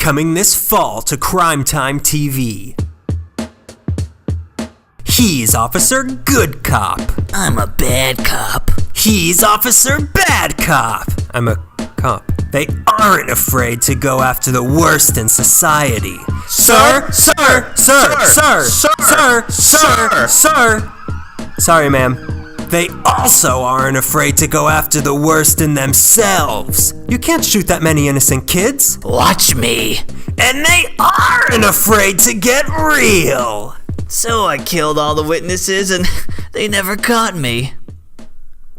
coming this fall to Crimetime TV. He's Officer Good Cop. I'm a bad cop. He's Officer Bad Cop. I'm a cop. They aren't afraid to go after the worst in society. Sir! Sorry, ma'am. They also aren't afraid to go after the worst in themselves. You can't shoot that many innocent kids. Watch me. And they aren't afraid to get real. So I killed all the witnesses and they never caught me.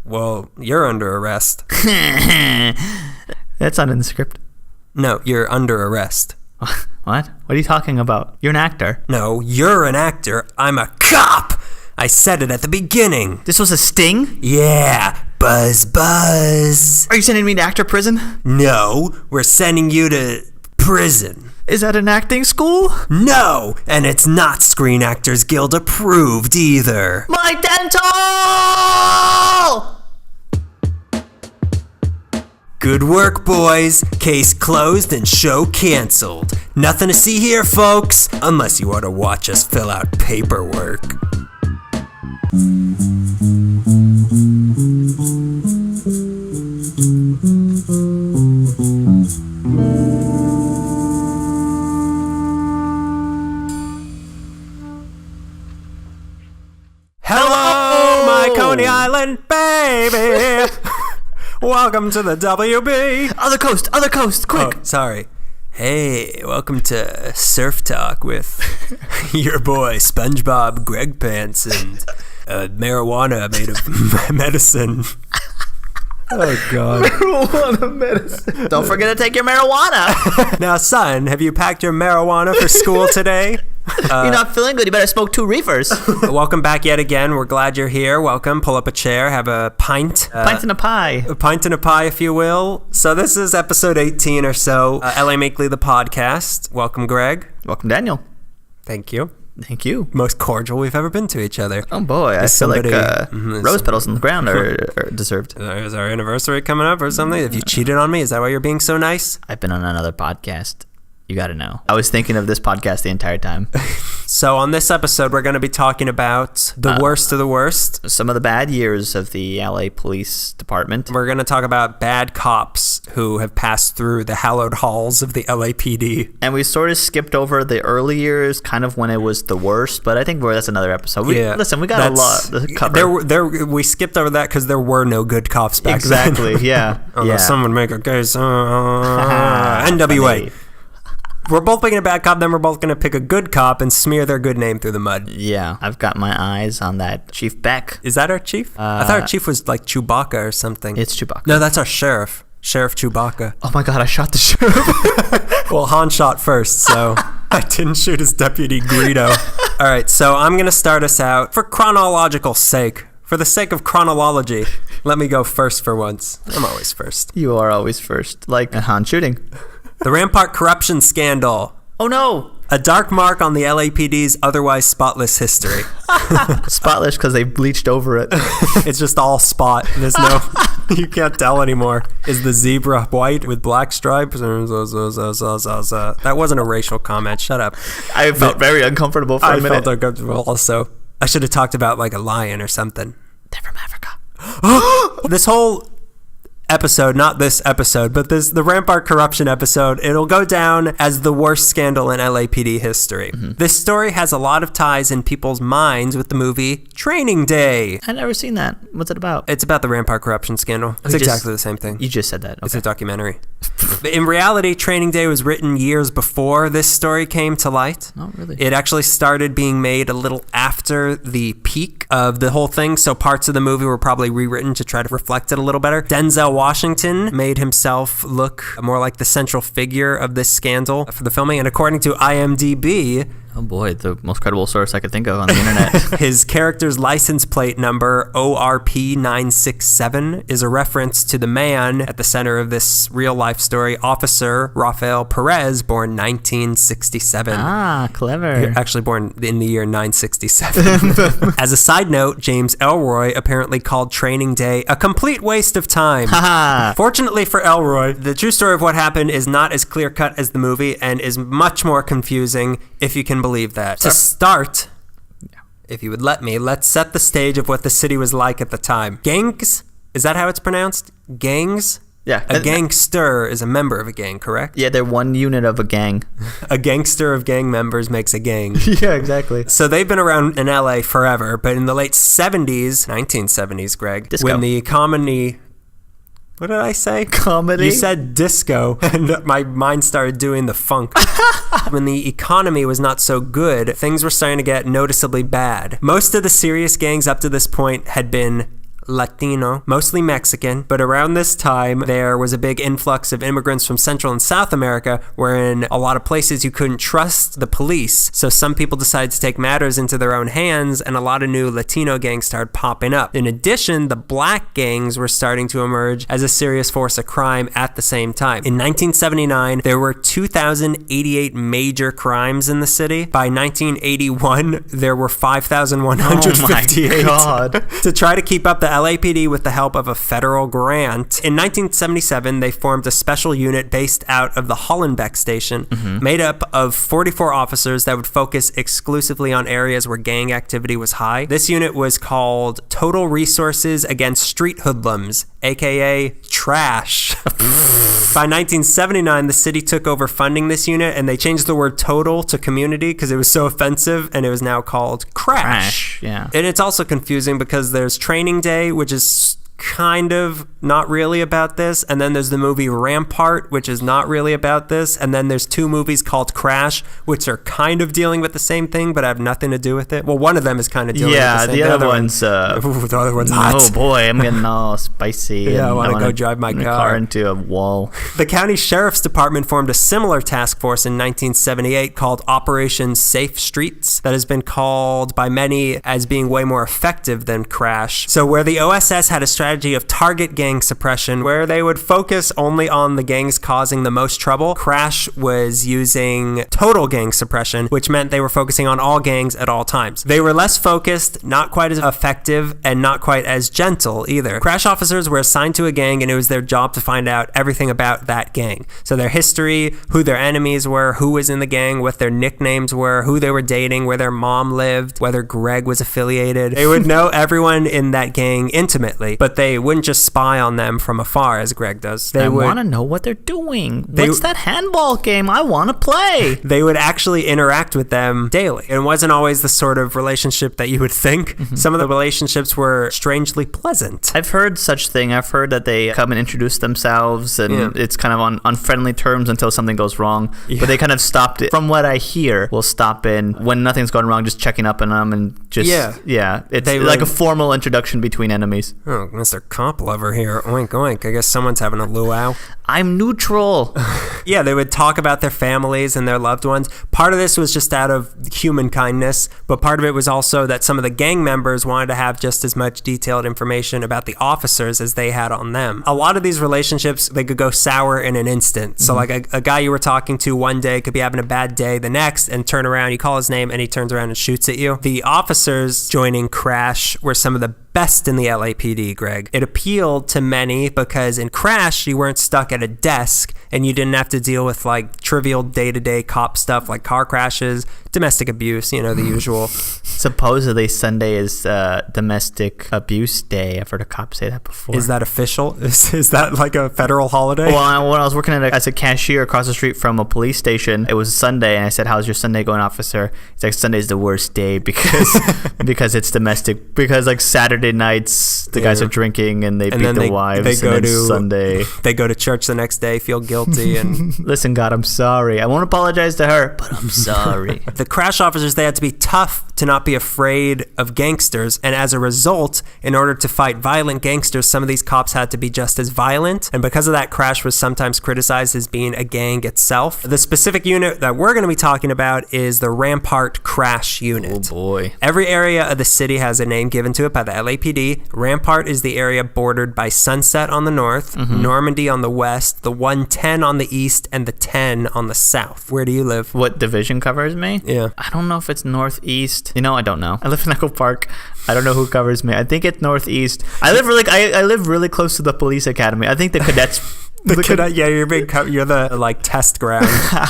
Well, you're under arrest. That's not in the script. No, you're under arrest. What? What are you talking about? You're an actor. No, you're an actor. I'm a cop. I said it at the beginning. This was a sting? Yeah, buzz. Are you sending me to actor prison? No, we're sending you to prison. Is that an acting school? No, and it's not Screen Actors Guild approved either. My dental! Good work, boys. Case closed and show canceled. Nothing to see here, folks, unless you want to watch us fill out paperwork. Hello, my Coney Island baby. Welcome to the WB. Other coast, quick. Oh, sorry. Hey, welcome to Surf Talk with your boy SpongeBob Greg Pants and marijuana made of medicine. Oh, God. Marijuana medicine. Don't forget to take your marijuana. Now, son, have you packed your marijuana for school today? You're not feeling good. You better smoke 2 reefers. Welcome back yet again. We're glad you're here. Welcome. Pull up a chair. Have a pint. Pint and a pie. A pint and a pie, if you will. So this is episode 18 or so. LA Makeley, the podcast. Welcome, Greg. Welcome, Daniel. Thank you. Thank you. Most cordial we've ever been to each other. Oh, boy. I feel like rose petals on the ground are deserved. Is our anniversary coming up or something? Have you cheated on me? Is that why you're being so nice? I've been on another podcast. You got to know. I was thinking of this podcast the entire time. So on this episode, we're going to be talking about the worst of the worst. Some of the bad years of the LA Police Department. We're going to talk about bad cops who have passed through the hallowed halls of the LAPD. And we sort of skipped over the early years, kind of when it was the worst, but I think that's another episode. Listen, we got a lot to cover. We skipped over that because there were no good cops back then. Exactly, yeah. Someone make a case. NWA. We're both picking a bad cop, then we're both going to pick a good cop and smear their good name through the mud. Yeah, I've got my eyes on that Chief Beck. Is that our chief? I thought our chief was like Chewbacca or something. It's Chewbacca. No, that's our sheriff. Sheriff Chewbacca. Oh my God, I shot the sheriff. Well, Han shot first, so I didn't shoot his deputy Greedo. All right, so I'm going to start us out for chronological sake. For the sake of chronology, let me go first for once. I'm always first. You are always first, like a Han shooting. The Rampart corruption scandal. Oh no! A dark mark on the LAPD's otherwise spotless history. Spotless because they bleached over it. It's just all spot. There's no... You can't tell anymore. Is the zebra white with black stripes? That wasn't a racial comment. Shut up. I felt very uncomfortable for a minute. I felt uncomfortable also. I should have talked about like a lion or something. They're from Africa. This whole... episode, not this episode, but the Rampart corruption episode, it'll go down as the worst scandal in LAPD history. Mm-hmm. This story has a lot of ties in people's minds with the movie Training Day. I've never seen that. What's it about? It's about the Rampart corruption scandal. It's exactly the same thing. You just said that. Okay. It's a documentary. In reality, Training Day was written years before this story came to light. Oh, really? It actually started being made a little after the peak of the whole thing, so parts of the movie were probably rewritten to try to reflect it a little better. Denzel Washington made himself look more like the central figure of this scandal for the filming, and according to IMDb, Oh boy, the most credible source I could think of on the internet. His character's license plate number, ORP967, is a reference to the man at the center of this real-life story, Officer Rafael Perez, born 1967. Ah, clever. Actually born in the year 967. As a side note, James Ellroy apparently called Training Day a complete waste of time. Fortunately for Ellroy, the true story of what happened is not as clear-cut as the movie and is much more confusing, if you can believe that. To start, if you would let me, let's set the stage of what the city was like at the time. Gangs? Is that how it's pronounced? Gangs? Yeah. A gangster is a member of a gang, correct? Yeah, they're one unit of a gang. A gangster of gang members makes a gang. Yeah, exactly. So they've been around in LA forever, but in the late 70s, 1970s, Greg, disco. When the economy... What did I say? Comedy? You said disco, and my mind started doing the funk. When the economy was not so good, things were starting to get noticeably bad. Most of the serious gangs up to this point had been Latino, mostly Mexican, but around this time there was a big influx of immigrants from Central and South America, wherein a lot of places you couldn't trust the police, so some people decided to take matters into their own hands, and a lot of new Latino gangs started popping up. In addition, the black gangs were starting to emerge as a serious force of crime at the same time. In 1979, there were 2,088 major crimes in the city. By 1981, there were 5,158. Oh my God. To try to keep up the LAPD with the help of a federal grant. In 1977, they formed a special unit based out of the Hollenbeck station, made up of 44 officers that would focus exclusively on areas where gang activity was high. This unit was called Total Resources Against Street Hoodlums, aka Trash. By 1979, the city took over funding this unit, and they changed the word total to community because it was so offensive, and it was now called Crash. Yeah. And it's also confusing because there's Training Day, which is kind of not really about this, and then there's the movie Rampart, which is not really about this, and then there's two movies called Crash, which are kind of dealing with the same thing but have nothing to do with it. Well, one of them is kind of dealing with the same thing. Yeah, the other one's the other one's hot. Oh boy, I'm getting all spicy. Yeah, I want to go drive my car into a wall. The county sheriff's department formed a similar task force in 1978 called Operation Safe Streets that has been called by many as being way more effective than Crash. So where the OSS had a strategy of target gang suppression, where they would focus only on the gangs causing the most trouble, Crash was using total gang suppression, which meant they were focusing on all gangs at all times. They were less focused, not quite as effective, and not quite as gentle either. Crash officers were assigned to a gang, and it was their job to find out everything about that gang. So their history, who their enemies were, who was in the gang, what their nicknames were, who they were dating, where their mom lived, whether Greg was affiliated. They would know everyone in that gang intimately, but they wouldn't just spy on them from afar as Greg does. I want to know what they're doing. What's that handball game? I want to play. They would actually interact with them daily. It wasn't always the sort of relationship that you would think. Some of the relationships were strangely pleasant. I've heard such thing. I've heard that they come and introduce themselves, and it's kind of on friendly terms until something goes wrong. Yeah. But they kind of stopped it. From what I hear, will stop in when nothing's going wrong, just checking up on them and just it's like a formal introduction between enemies. Oh, Mr. Comp Lover here. Oink, oink. I guess someone's having a luau. I'm neutral. Yeah, they would talk about their families and their loved ones. Part of this was just out of human kindness, but part of it was also that some of the gang members wanted to have just as much detailed information about the officers as they had on them. A lot of these relationships, they could go sour in an instant. So like a guy you were talking to one day could be having a bad day the next, and turn around, you call his name, and he turns around and shoots at you. The officers joining Crash were some of the best in the LAPD, Greg. It appealed to many because in Crash, you weren't stuck at a desk and you didn't have to deal with like trivial day-to-day cop stuff like car crashes, domestic abuse, the usual. Supposedly Sunday is domestic abuse day. I've heard a cop say that before. Is that official? Is that like a federal holiday? Well, when I was working as a cashier across the street from a police station, it was Sunday, and I said, "How's your Sunday going, officer?" He's like, "Sunday's the worst day because it's domestic. Because like Saturday nights, the guys are drinking and they beat their wives. They go to Sunday. They go to church the next day, feel guilty. guilty. And listen, God, I'm sorry. I won't apologize to her, but I'm sorry. The crash officers, they had to be tough to not be afraid of gangsters. And as a result, in order to fight violent gangsters, some of these cops had to be just as violent. And because of that, crash was sometimes criticized as being a gang itself. The specific unit that we're going to be talking about is the Rampart Crash Unit. Oh boy. Every area of the city has a name given to it by the LAPD. Rampart is the area bordered by Sunset on the north, Normandy on the west, the 110 on the east, and the 10 on the south. Where do you live? What division covers me? Yeah. I don't know if it's northeast. I don't know. I live in Echo Park. I don't know who covers me. I think it's northeast. I live really close to the police academy. I think the cadets. Yeah, you're the test ground.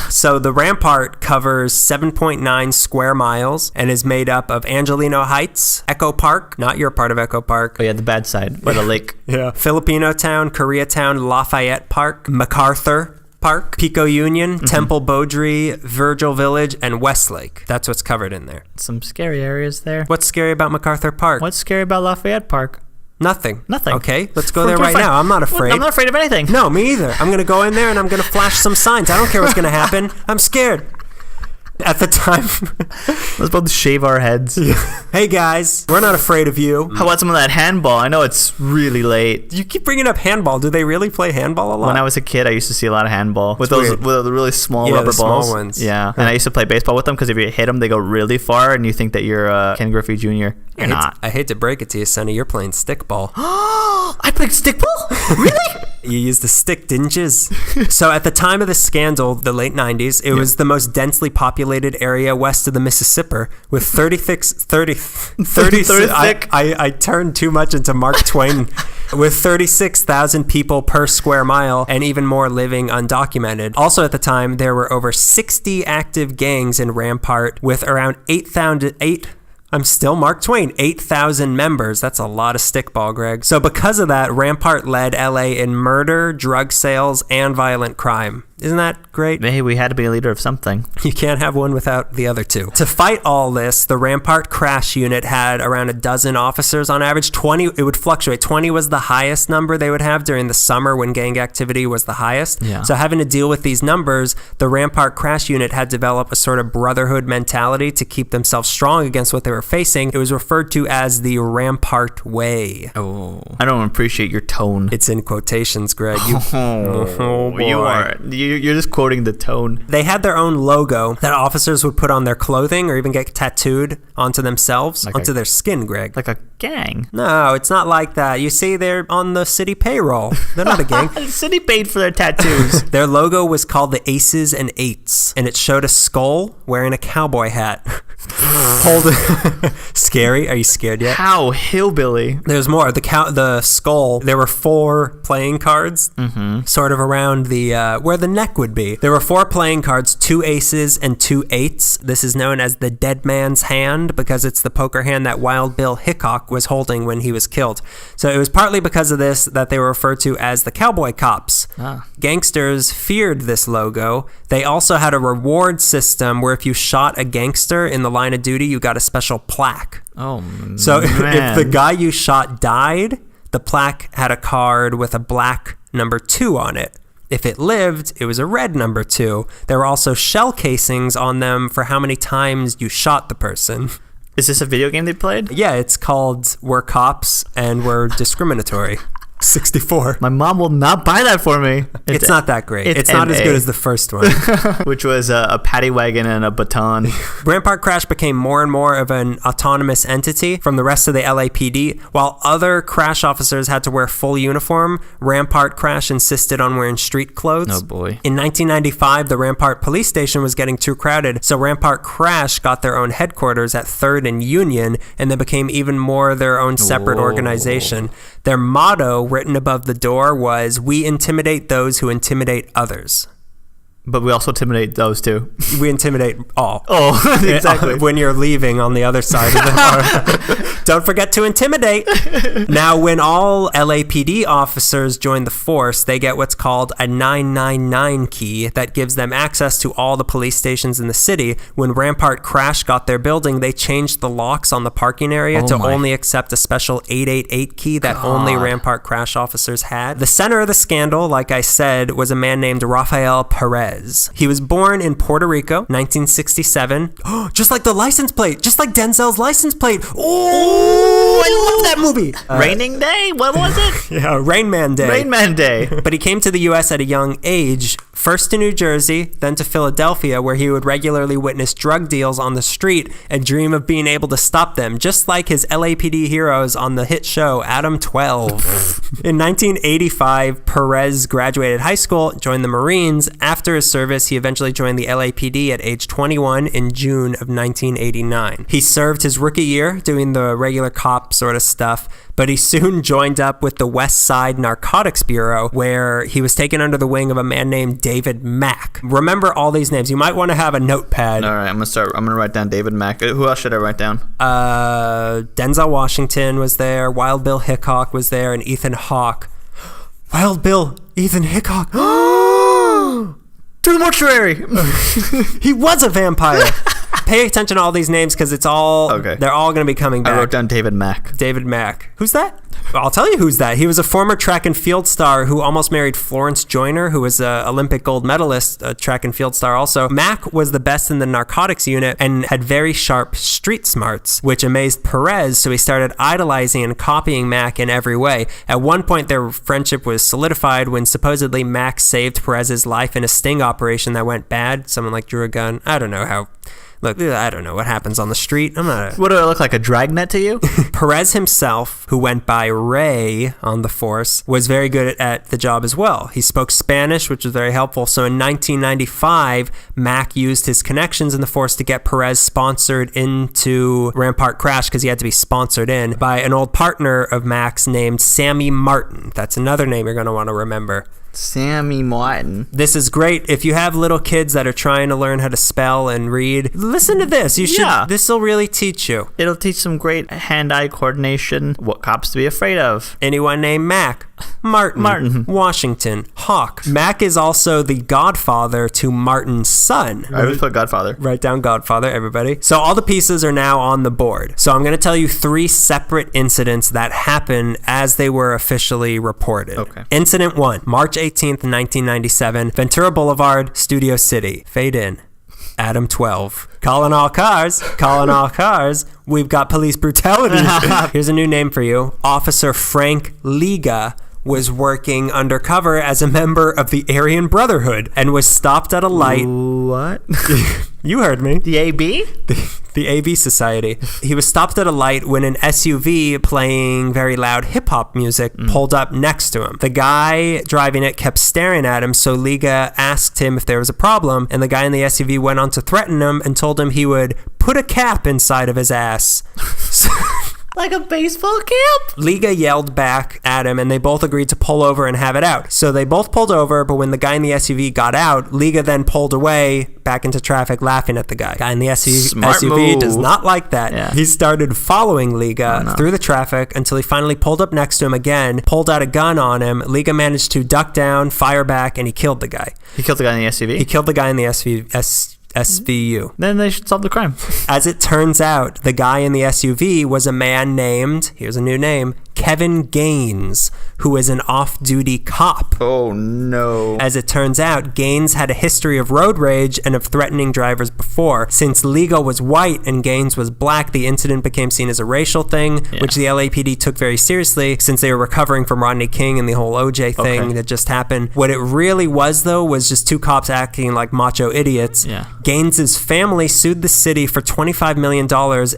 So the Rampart covers 7.9 square miles and is made up of Angelino Heights, Echo Park, not your part of Echo Park. Oh yeah, the bad side by the lake. Yeah. Filipino Town, Koreatown, Lafayette Park, MacArthur Park, Pico Union, Temple Beaudry, Virgil Village, and Westlake. That's what's covered in there. Some scary areas there. What's scary about MacArthur Park? What's scary about Lafayette Park? Nothing. Okay, let's go there right now. I'm not afraid. I'm not afraid of anything. No, me either. I'm going to go in there and I'm going to flash some signs. I don't care what's going to happen. I'm scared. At the time, let's both shave our heads. Hey guys, we're not afraid of you. How about some of that handball? I know it's really late. You keep bringing up handball. Do they really play handball a lot? When I was a kid, I used to see a lot of handball with the really small rubber balls. Small ones. Yeah, and I used to play baseball with them because if you hit them, they go really far, and you think that you're Ken Griffey Jr. You're not. I hate to break it to you, Sonny. You're playing stickball. I played stickball? Really? You used the stick, didn't you? So at the time of the scandal, the late 90s, it was the most densely populated area west of the Mississippi with 36 I turned too much into Mark Twain. With 36,000 people per square mile and even more living undocumented. Also at the time, there were over 60 active gangs in Rampart with around 8,000 members. That's a lot of stickball, Greg. So because of that, Rampart led LA in murder, drug sales, and violent crime. Isn't that great? Hey, we had to be a leader of something. You can't have one without the other two. To fight all this, the Rampart Crash Unit had around a dozen officers on average. 20, it would fluctuate. 20 was the highest number they would have during the summer when gang activity was the highest. Yeah. So having to deal with these numbers, the Rampart Crash Unit had developed a sort of brotherhood mentality to keep themselves strong against what they were facing. It was referred to as the Rampart Way. Oh, I don't appreciate your tone. It's in quotations, Greg. Oh boy. You are. You're just quoting the tone. They had their own logo that officers would put on their clothing or even get tattooed onto themselves, onto their skin, Greg. Like a gang? No, it's not like that. You see, they're on the city payroll. They're not a gang. The city paid for their tattoos. Their logo was called the Aces and Eights, and it showed a skull wearing a cowboy hat. Scary? Are you scared yet? How hillbilly. There's more. The skull, there were 4 playing cards sort of around the where the neck would be. There were 4 playing cards, 2 aces and 2 eights. This is known as the dead man's hand because it's the poker hand that Wild Bill Hickok was holding when he was killed. So it was partly because of this that they were referred to as the cowboy cops. Gangsters feared this logo. They also had a reward system where if you shot a gangster in the line of duty, you got a special plaque. Oh, so man. If the guy you shot died, the plaque had a card with a black number 2 on it. If it lived, it was a red number 2. There were also shell casings on them for how many times you shot the person. Is this a video game they played? Yeah, it's called We're Cops and We're Discriminatory. 64. My mom will not buy that for me. It's not that great. It's not as good as the first one. Which was a paddy wagon and a baton. Rampart Crash became more and more of an autonomous entity from the rest of the LAPD. While other crash officers had to wear full uniform, Rampart Crash insisted on wearing street clothes. Oh boy. In 1995, the Rampart police station was getting too crowded, so Rampart Crash got their own headquarters at 3rd and Union, and they became even more their own separate organization. Their motto, written above the door, was, "We intimidate those who intimidate others." But we also intimidate those too. We intimidate all. Oh, exactly. When you're leaving on the other side of the Don't forget to intimidate. Now, when all LAPD officers join the force, they get what's called a 999 key that gives them access to all the police stations in the city. When Rampart Crash got their building, they changed the locks on the parking area to only accept a special 888 key that only Rampart Crash officers had. The center of the scandal, like I said, was a man named Rafael Perez. He was born in Puerto Rico, 1967. Just like the license plate. Just like Denzel's license plate. Oh, I love that movie. Raining Day? What was it? Yeah, Rain Man Day. Rain Man Day. But he came to the U.S. at a young age, first to New Jersey, then to Philadelphia, where he would regularly witness drug deals on the street and dream of being able to stop them, just like his LAPD heroes on the hit show Adam 12. In 1985, Perez graduated high school, joined the Marines. After his service, he eventually joined the LAPD at age 21 in June of 1989. He served his rookie year doing the regular cop sort of stuff, but he soon joined up with the West Side Narcotics Bureau, where he was taken under the wing of a man named David Mack. Remember all these names. You might want to have a notepad. All right, I'm gonna write down David Mack. Who else should I write down? Denzel Washington was there, Wild Bill Hickok was there, and Ethan Hawke. Wild Bill, Ethan Hickok. To the mortuary. He was a vampire. Pay attention to all these names because it's all they're all going to be coming back. I wrote down David Mack. David Mack. Who's that? I'll tell you who's that. He was a former track and field star who almost married Florence Joyner, who was an Olympic gold medalist, a track and field star also. Mack was the best in the narcotics unit and had very sharp street smarts, which amazed Perez, so he started idolizing and copying Mack in every way. At one point, their friendship was solidified when supposedly Mack saved Perez's life in a sting operation that went bad. Someone like drew a gun. I don't know how... Look, I don't know what happens on the street. What do I look like, a dragnet to you? Perez himself, who went by Ray on the force, was very good at the job as well. He spoke Spanish, which was very helpful. So in 1995, Mack used his connections in the force to get Perez sponsored into Rampart Crash because he had to be sponsored in by an old partner of Mack's named Sammy Martin. That's another name you're going to want to remember. Sammy Martin. This is great. If you have little kids that are trying to learn how to spell and read, listen to this. You should. Yeah. This will really teach you. It'll teach some great hand-eye coordination, what cops to be afraid of. Anyone named Mack, Martin, Washington, Hawk. Mack is also the godfather to Martin's son. I always put Godfather. Write down Godfather, everybody. So all the pieces are now on the board. So I'm going to tell you 3 separate incidents that happened as they were officially reported. Okay. Incident 1, March 18th, 1997, Ventura Boulevard, Studio City. Fade in. Adam 12. Calling all cars. Calling all cars. We've got police brutality. Here's a new name for you. Officer Frank Liga was working undercover as a member of the Aryan Brotherhood and was stopped at a light. What? You heard me. The AB? The AB Society. He was stopped at a light when an SUV playing very loud hip-hop music pulled up next to him. The guy driving it kept staring at him, so Liga asked him if there was a problem, and the guy in the SUV went on to threaten him and told him he would put a cap inside of his ass. Like a baseball cap? Liga yelled back at him, and they both agreed to pull over and have it out. So they both pulled over, but when the guy in the SUV got out, Liga then pulled away back into traffic laughing at the guy. Guy in the SUV does not like that. Yeah. He started following Liga through the traffic until he finally pulled up next to him again, pulled out a gun on him. Liga managed to duck down, fire back, and he killed the guy. He killed the guy in the SUV? He killed the guy in the SVU. Then they should solve the crime. As it turns out, the guy in the SUV was a man named, here's a new name, Kevin Gaines, who is an off-duty cop. Oh, no. As it turns out, Gaines had a history of road rage and of threatening drivers before. Since Liga was white and Gaines was black, the incident became seen as a racial thing, which the LAPD took very seriously since they were recovering from Rodney King and the whole OJ thing that just happened. What it really was, though, was just 2 cops acting like macho idiots. Yeah. Gaines's family sued the city for $25 million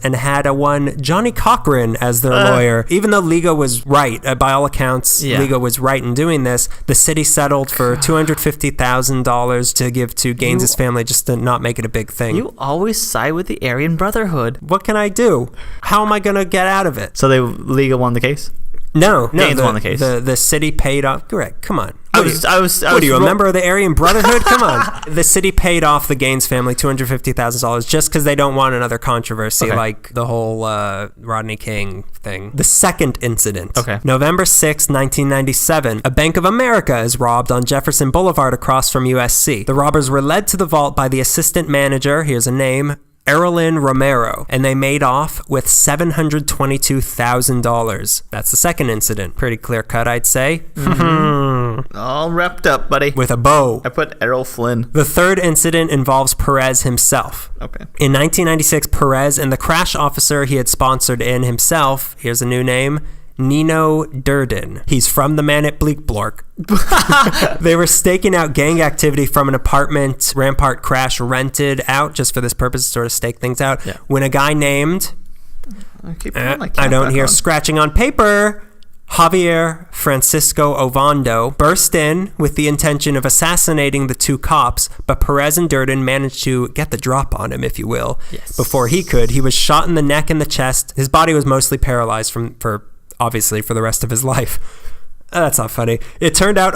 and had one Johnny Cochran as their lawyer. Even though Liga was right, by all accounts, Liga was right in doing this, the city settled for $250,000 to give to Gaines's family just to not make it a big thing. You always side with the Aryan Brotherhood. What can I do? How am I going to get out of it? So Liga won the case? No. Gaines won the case. The city paid off. Correct. Come on. What are you, a member of the Aryan Brotherhood? Come on. The city paid off the Gaines family $250,000 just because they don't want another controversy like the whole Rodney King thing. The second incident. November 6, 1997. A Bank of America is robbed on Jefferson Boulevard across from USC. The robbers were led to the vault by the assistant manager, here's a name, Erlen Romero, and they made off with $722,000. That's the second incident. Pretty clear cut, I'd say. All wrapped up, buddy. With a bow. I put Errol Flynn. The third incident involves Perez himself. In 1996, Perez and the crash officer he had sponsored in himself, here's a new name, Nino Durden. He's from the man at Bleak Blork. They were staking out gang activity from an apartment Rampart crash rented out just for this purpose to sort of stake things out. When a guy named, I don't hear scratching on paper, Javier Francisco Ovando burst in with the intention of assassinating the two cops, but Perez and Durden managed to get the drop on him, if you will. Before he could, he was shot in the neck and the chest. His body was mostly paralyzed for the rest of his life. That's not funny. It turned out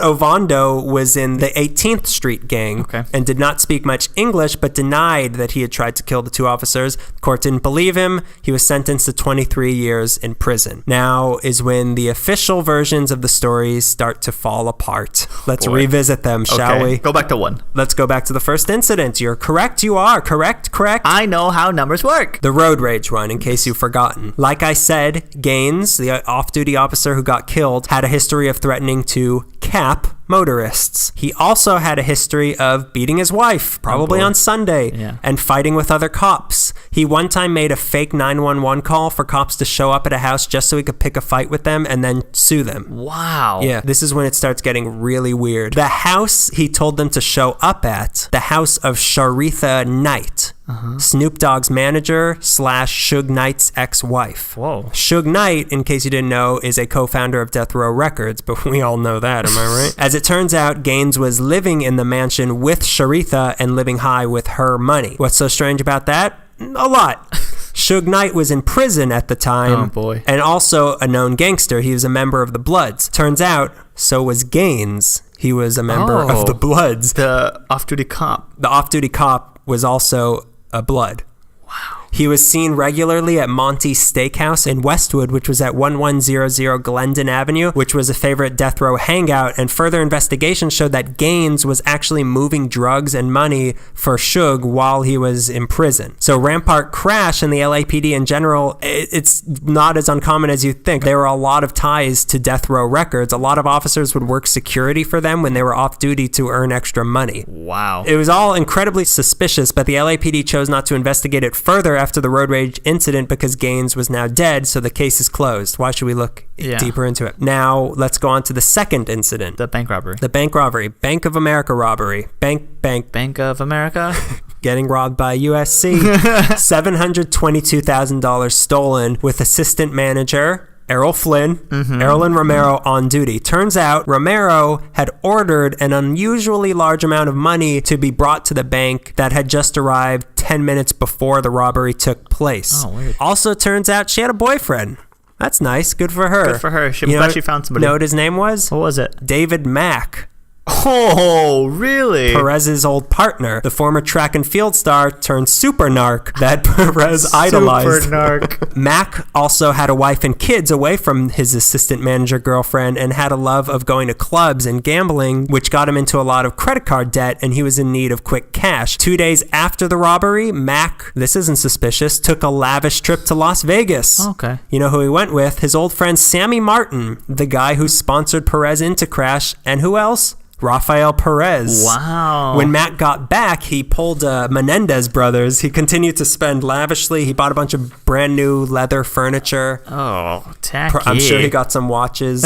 Ovando was in the 18th Street gang and did not speak much English, but denied that he had tried to kill the two officers. The court didn't believe him. He was sentenced to 23 years in prison. Now is when the official versions of the stories start to fall apart. Let's revisit them, shall we? Go back to one. Let's go back to the first incident. You're correct. You are correct. I know how numbers work. The road rage one, in case you've forgotten. Like I said, Gaines, the off-duty officer who got killed, had a history of threatening to cap motorists. He also had a history of beating his wife, probably on Sunday, and fighting with other cops. He one time made a fake 911 call for cops to show up at a house just so he could pick a fight with them and then sue them. Wow. Yeah, this is when it starts getting really weird. The house he told them to show up at, the house of Sharitha Knight, Snoop Dogg's manager / Suge Knight's ex-wife. Whoa. Suge Knight, in case you didn't know, is a co-founder of Death Row Records, but we all know that, am I right? As it turns out, Gaines was living in the mansion with Sharitha and living high with her money. What's so strange about that? A lot. Suge Knight was in prison at the time. And also a known gangster. He was a member of the Bloods. Turns out, so was Gaines. He was a member of the Bloods. The off-duty cop. The off-duty cop was also a Blood. Wow. He was seen regularly at Monty's Steakhouse in Westwood, which was at 1100 Glendon Avenue, which was a favorite death row hangout, and further investigation showed that Gaines was actually moving drugs and money for Suge while he was in prison. So Rampart crash and the LAPD in general, it's not as uncommon as you think. There were a lot of ties to Death Row Records. A lot of officers would work security for them when they were off duty to earn extra money. Wow. It was all incredibly suspicious, but the LAPD chose not to investigate it further after the road rage incident because Gaines was now dead, so the case is closed. Why should we look deeper into it? Now, let's go on to the second incident. The bank robbery. The bank robbery. Bank of America robbery. Bank of America? Getting robbed by USC. $722,000 stolen with assistant manager Errol Flynn, Erlen Romero on duty. Turns out Romero had ordered an unusually large amount of money to be brought to the bank that had just arrived 10 minutes before the robbery took place. Oh, weird. Also, turns out she had a boyfriend. That's nice. Good for her. Good for her. I'm glad she found somebody. You know what his name was? What was it? David Mack. Oh, really? Perez's old partner, the former track and field star turned super narc that Perez idolized. Super narc. Mac also had a wife and kids away from his assistant manager girlfriend and had a love of going to clubs and gambling, which got him into a lot of credit card debt, and he was in need of quick cash. 2 days after the robbery, Mac, this isn't suspicious, took a lavish trip to Las Vegas. Okay. You know who he went with? His old friend Sammy Martin, the guy who sponsored Perez into Crash, and who else? Rafael Perez. Wow. When Matt got back, he pulled Menendez brothers. He continued to spend lavishly. He bought a bunch of brand new leather furniture. Oh, tacky. I'm sure he got some watches.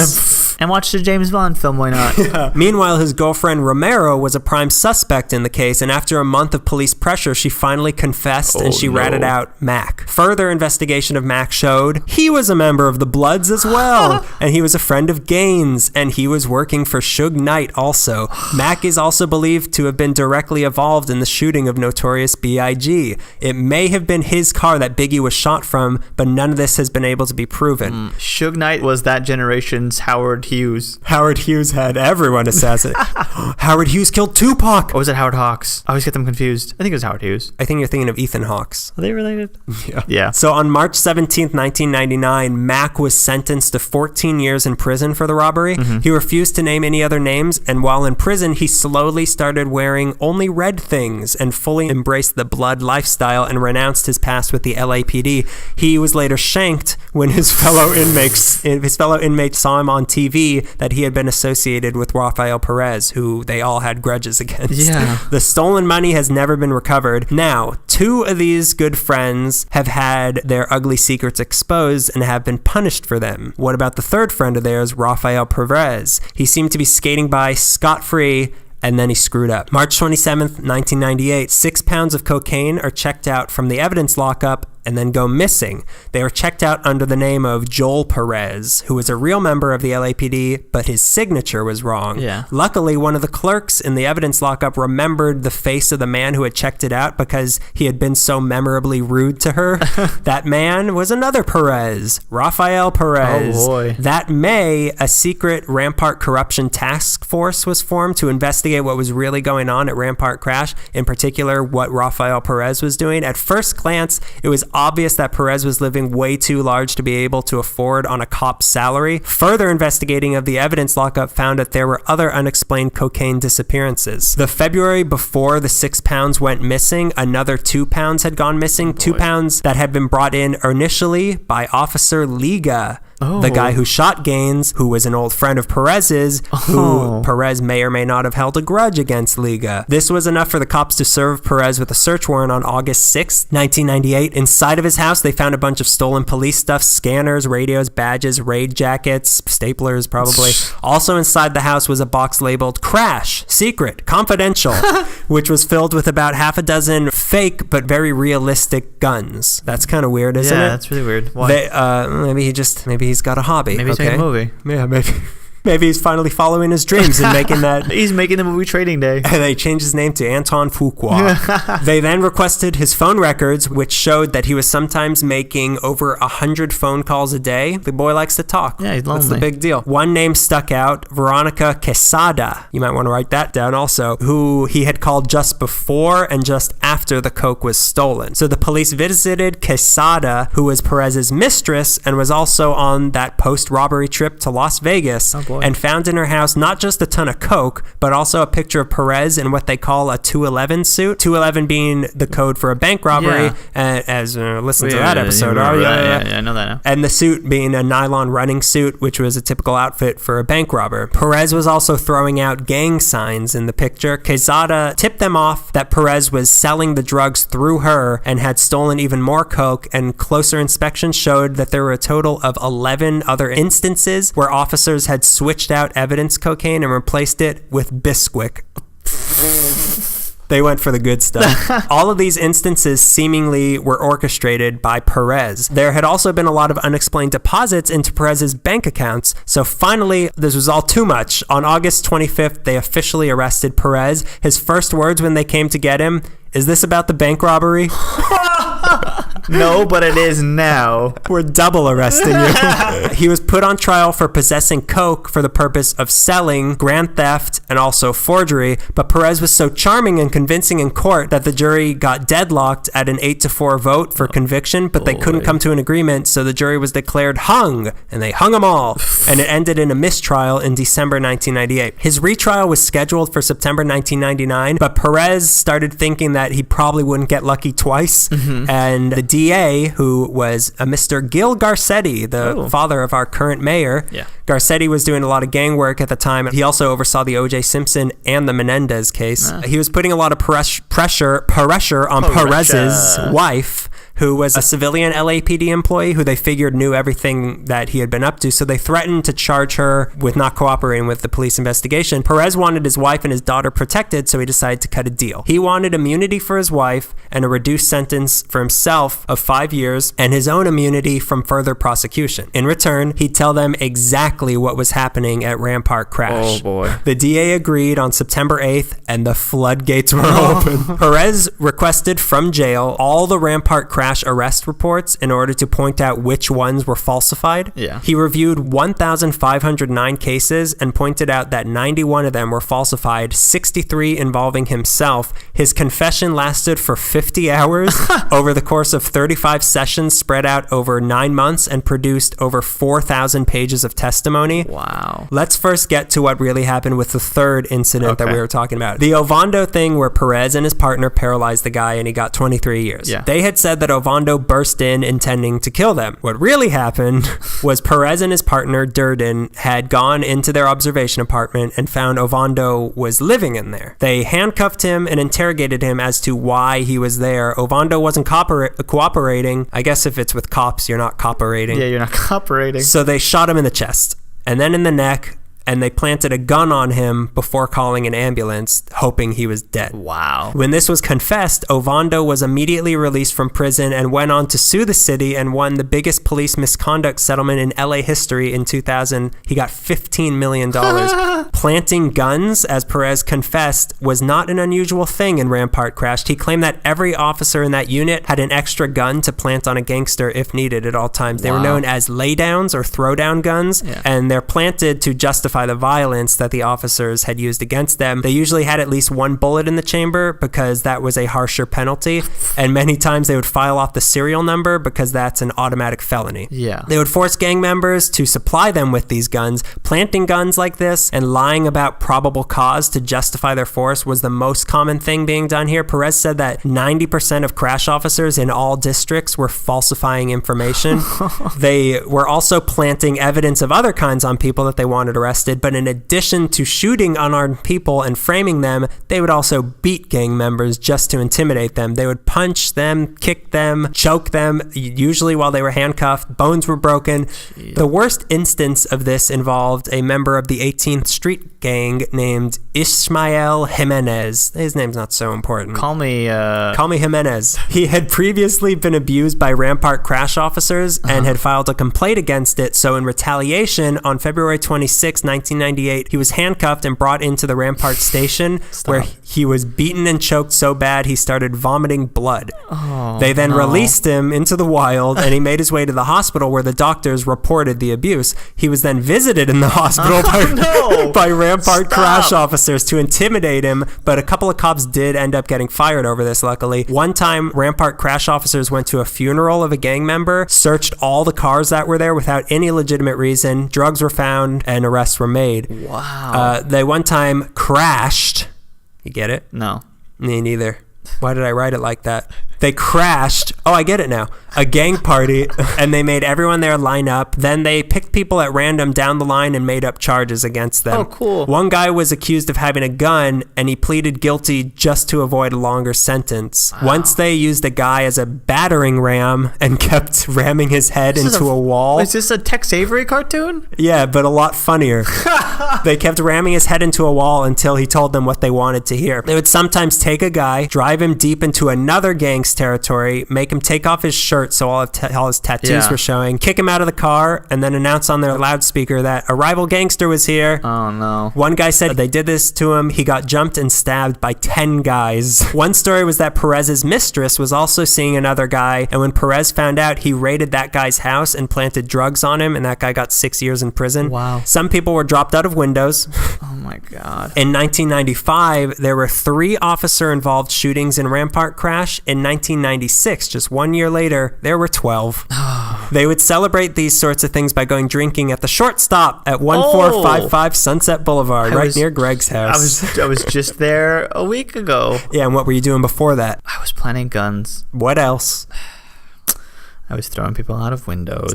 And watched the James Bond film, why not? Yeah. Meanwhile, his girlfriend Romero was a prime suspect in the case, and after a month of police pressure, she finally confessed and she ratted out Mac. Further investigation of Mac showed he was a member of the Bloods as well, and he was a friend of Gaines, and he was working for Suge Knight also. Mac is also believed to have been directly involved in the shooting of Notorious B.I.G. It may have been his car that Biggie was shot from, but none of this has been able to be proven. Suge Knight was that generation's Howard Howard Hughes. Howard Hughes had everyone assassinated. Howard Hughes killed Tupac. Or was it Howard Hawks? I always get them confused. I think it was Howard Hughes. I think you're thinking of Ethan Hawks. Are they related? Yeah. So on March 17th, 1999, Mack was sentenced to 14 years in prison for the robbery. He refused to name any other names, and while in prison, he slowly started wearing only red things and fully embraced the blood lifestyle and renounced his past with the LAPD. He was later shanked when his fellow inmates saw him on TV that he had been associated with Rafael Perez, who they all had grudges against. Yeah. The stolen money has never been recovered. Now, 2 of these good friends have had their ugly secrets exposed and have been punished for them. What about the third friend of theirs, Rafael Perez? He seemed to be skating by scot-free, and then he screwed up. March 27th, 1998, 6 pounds of cocaine are checked out from the evidence lockup and then go missing. They were checked out under the name of Joel Perez, who was a real member of the LAPD, but his signature was wrong. Yeah. Luckily, one of the clerks in the evidence lockup remembered the face of the man who had checked it out because he had been so memorably rude to her. That man was another Perez, Rafael Perez. Oh, boy. That May, a secret Rampart corruption task force was formed to investigate what was really going on at Rampart crash, in particular what Rafael Perez was doing. At first glance, it was obvious that Perez was living way too large to be able to afford on a cop's salary. Further investigating of the evidence lockup found that there were other unexplained cocaine disappearances. The February before the 6 pounds went missing, another 2 pounds had gone missing. 2 pounds that had been brought in initially by Officer Liga, the guy who shot Gaines, who was an old friend of Perez's, who Perez may or may not have held a grudge against Liga. This was enough for the cops to serve Perez with a search warrant on August 6th, 1998. Inside of his house, they found a bunch of stolen police stuff, scanners, radios, badges, raid jackets, staplers probably. Also inside the house was a box labeled Crash, Secret, Confidential, which was filled with about half a dozen fake but very realistic guns. That's kind of weird, isn't it? Yeah, that's really weird. Why? Maybe he's got a hobby. Maybe he's making a movie. Yeah, maybe. Maybe he's finally following his dreams and making that. He's making the movie Trading Day. And they changed his name to Anton Fuqua. They then requested his phone records, which showed that he was sometimes making over 100 phone calls a day. The boy likes to talk. Yeah, he's lonely. That's the big deal. One name stuck out, Veronica Quesada. You might want to write that down also, who he had called just before and just after the coke was stolen. So the police visited Quesada, who was Perez's mistress and was also on that post-robbery trip to Las Vegas. And found in her house not just a ton of coke, but also a picture of Perez in what they call a 211 suit. 211 being the code for a bank robbery, listen to that episode. Yeah, I know that now. And the suit being a nylon running suit, which was a typical outfit for a bank robber. Perez was also throwing out gang signs in the picture. Quesada tipped them off that Perez was selling the drugs through her and had stolen even more coke, and closer inspection showed that there were a total of 11 other instances where officers had switched out evidence cocaine and replaced it with Bisquick. They went for the good stuff. All of these instances seemingly were orchestrated by Perez. There had also been a lot of unexplained deposits into Perez's bank accounts. So finally, this was all too much. On August 25th, they officially arrested Perez. His first words when they came to get him, "Is this about the bank robbery?" No, but it is now. We're double arresting you. He was put on trial for possessing coke for the purpose of selling, grand theft, and also forgery, but Perez was so charming and convincing in court that the jury got deadlocked at an 8-4 vote for conviction, but they couldn't come to an agreement, so the jury was declared hung, and they hung them all, and it ended in a mistrial in December 1998. His retrial was scheduled for September 1999, but Perez started thinking that he probably wouldn't get lucky twice, and the DA, who was a Mr. Gil Garcetti, the father of our current mayor. Yeah. Garcetti was doing a lot of gang work at the time. He also oversaw the O.J. Simpson and the Menendez case. He was putting a lot of pressure on Perez's wife, who was a civilian LAPD employee who they figured knew everything that he had been up to, so they threatened to charge her with not cooperating with the police investigation. Perez wanted his wife and his daughter protected, so he decided to cut a deal. He wanted immunity for his wife and a reduced sentence for himself of 5 years and his own immunity from further prosecution. In return, he'd tell them exactly what was happening at Rampart crash. Oh boy. The DA agreed on September 8th and the floodgates were open. Perez requested from jail all the Rampart crash crash arrest reports in order to point out which ones were falsified. Yeah. He reviewed 1,509 cases and pointed out that 91 of them were falsified, 63 involving himself. His confession lasted for 50 hours over the course of 35 sessions spread out over 9 months and produced over 4,000 pages of testimony. Wow. Let's first get to what really happened with the third incident that we were talking about. The Ovando thing where Perez and his partner paralyzed the guy and he got 23 years. Yeah. They had said that Ovando burst in intending to kill them. What really happened was Perez and his partner Durden had gone into their observation apartment and found Ovando was living in there. They handcuffed him and interrogated him as to why he was there. Ovando wasn't cooperating. I guess if it's with cops, you're not cooperating. Yeah, you're not cooperating. So they shot him in the chest and then in the neck, and they planted a gun on him before calling an ambulance, hoping he was dead. Wow. When this was confessed, Ovando was immediately released from prison and went on to sue the city and won the biggest police misconduct settlement in LA history in 2000. He got $15 million. Planting guns, as Perez confessed, was not an unusual thing in Rampart Crash. He claimed that every officer in that unit had an extra gun to plant on a gangster if needed at all times. They were known as laydowns or throwdown guns, and they're planted to justify the violence that the officers had used against them. They usually had at least one bullet in the chamber because that was a harsher penalty, and many times they would file off the serial number because that's an automatic felony. Yeah. They would force gang members to supply them with these guns. Planting guns like this and lying about probable cause to justify their force was the most common thing being done here. Perez said that 90% of crash officers in all districts were falsifying information. They were also planting evidence of other kinds on people that they wanted arrested, but in addition to shooting unarmed people and framing them, they would also beat gang members just to intimidate them. They would punch them, kick them, choke them, usually while they were handcuffed. Bones were broken. Jeez. The worst instance of this involved a member of the 18th Street gang named Ismael Jimenez. His name's not so important. Call me Jimenez. He had previously been abused by Rampart Crash officers and had filed a complaint against it. So in retaliation, on February 26, 1998, he was handcuffed and brought into the Rampart station where he was beaten and choked so bad he started vomiting blood. They then released him into the wild and he made his way to the hospital where the doctors reported the abuse. He was then visited in the hospital by Rampart Crash officers to intimidate him, but a couple of cops did end up getting fired over this, luckily. One time, Rampart Crash officers went to a funeral of a gang member, searched all the cars that were there without any legitimate reason. Drugs were found and arrests were made. Wow. They one time crashed. You get it? No. Me neither. Why did I write it like that? They crashed. Oh, I get it now. A gang party, and they made everyone there line up. Then they picked people at random down the line and made up charges against them. Oh, cool. One guy was accused of having a gun, and he pleaded guilty just to avoid a longer sentence. Wow. Once they used a guy as a battering ram and kept ramming his head into a wall. Is this a Tex Avery cartoon? Yeah, but a lot funnier. They kept ramming his head into a wall until he told them what they wanted to hear. They would sometimes take a guy, drive him deep into another gang's territory, make him take off his shirt so all his tattoos were showing, kick him out of the car, and then announce on their loudspeaker that a rival gangster was here. Oh, no. One guy said they did this to him. He got jumped and stabbed by 10 guys. One story was that Perez's mistress was also seeing another guy, and when Perez found out, he raided that guy's house and planted drugs on him, and that guy got 6 years in prison. Wow. Some people were dropped out of windows. Oh, my God. In 1995, there were 3 officer-involved shootings in Rampart Crash. In 1996, just 1 year later, there were 12. They would celebrate these sorts of things by going drinking at the Short Stop at 1455 Sunset Boulevard, near Greg's house. I was just there a week ago. Yeah, and what were you doing before that? I was planting guns. What else? I was throwing people out of windows.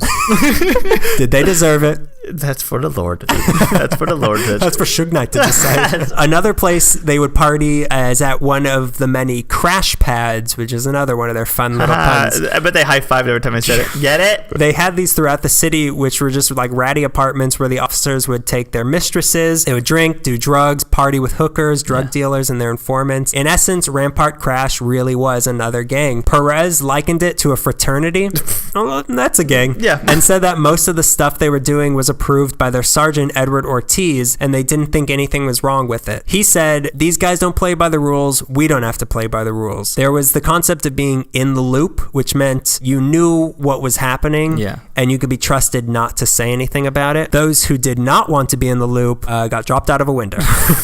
Did they deserve it? That's for the Lord. That's for the Lord. That's for Suge Knight to decide. Another place they would party is at one of the many crash pads, which is another one of their fun little puns. I bet they high-fived every time I said it. Get it? They had these throughout the city, which were just like ratty apartments where the officers would take their mistresses. They would drink, do drugs, party with hookers, drug dealers, and their informants. In essence, Rampart Crash really was another gang. Perez likened it to a fraternity. Oh, that's a gang. Yeah. And said that most of the stuff they were doing was approved by their sergeant, Edward Ortiz, and they didn't think anything was wrong with it. He said, these guys don't play by the rules. We don't have to play by the rules. There was the concept of being in the loop, which meant you knew what was happening and you could be trusted not to say anything about it. Those who did not want to be in the loop got dropped out of a window.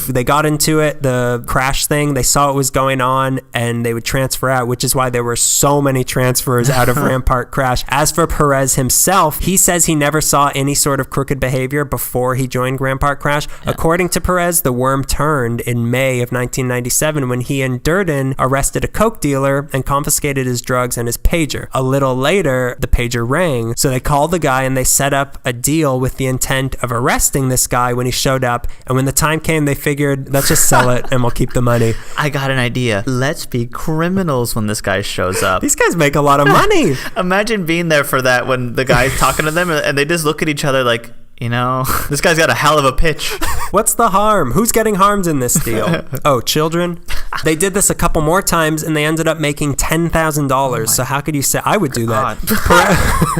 They got into it, the crash thing, they saw what was going on, and they would transfer out, which is why there were so many transfers out of Rampart crash. As for Perez himself, he says he never saw any sort of crooked behavior before he joined Rampart crash. According to Perez, the worm turned in May of 1997 when he and Durden arrested a coke dealer and confiscated his drugs and his pager. A little later, the pager rang, so they called the guy and they set up a deal with the intent of arresting this guy when he showed up, and when the time came, they figured, let's just sell it and we'll keep the money. I got an idea. Let's be criminals when this guy shows up. These guys make a lot of money. Imagine being there for that when the guy's talking to them and they just look at each other like, you know, this guy's got a hell of a pitch. What's the harm? Who's getting harmed in this deal? Oh, children? They did this a couple more times and they ended up making $10,000. So how could you say I would do that?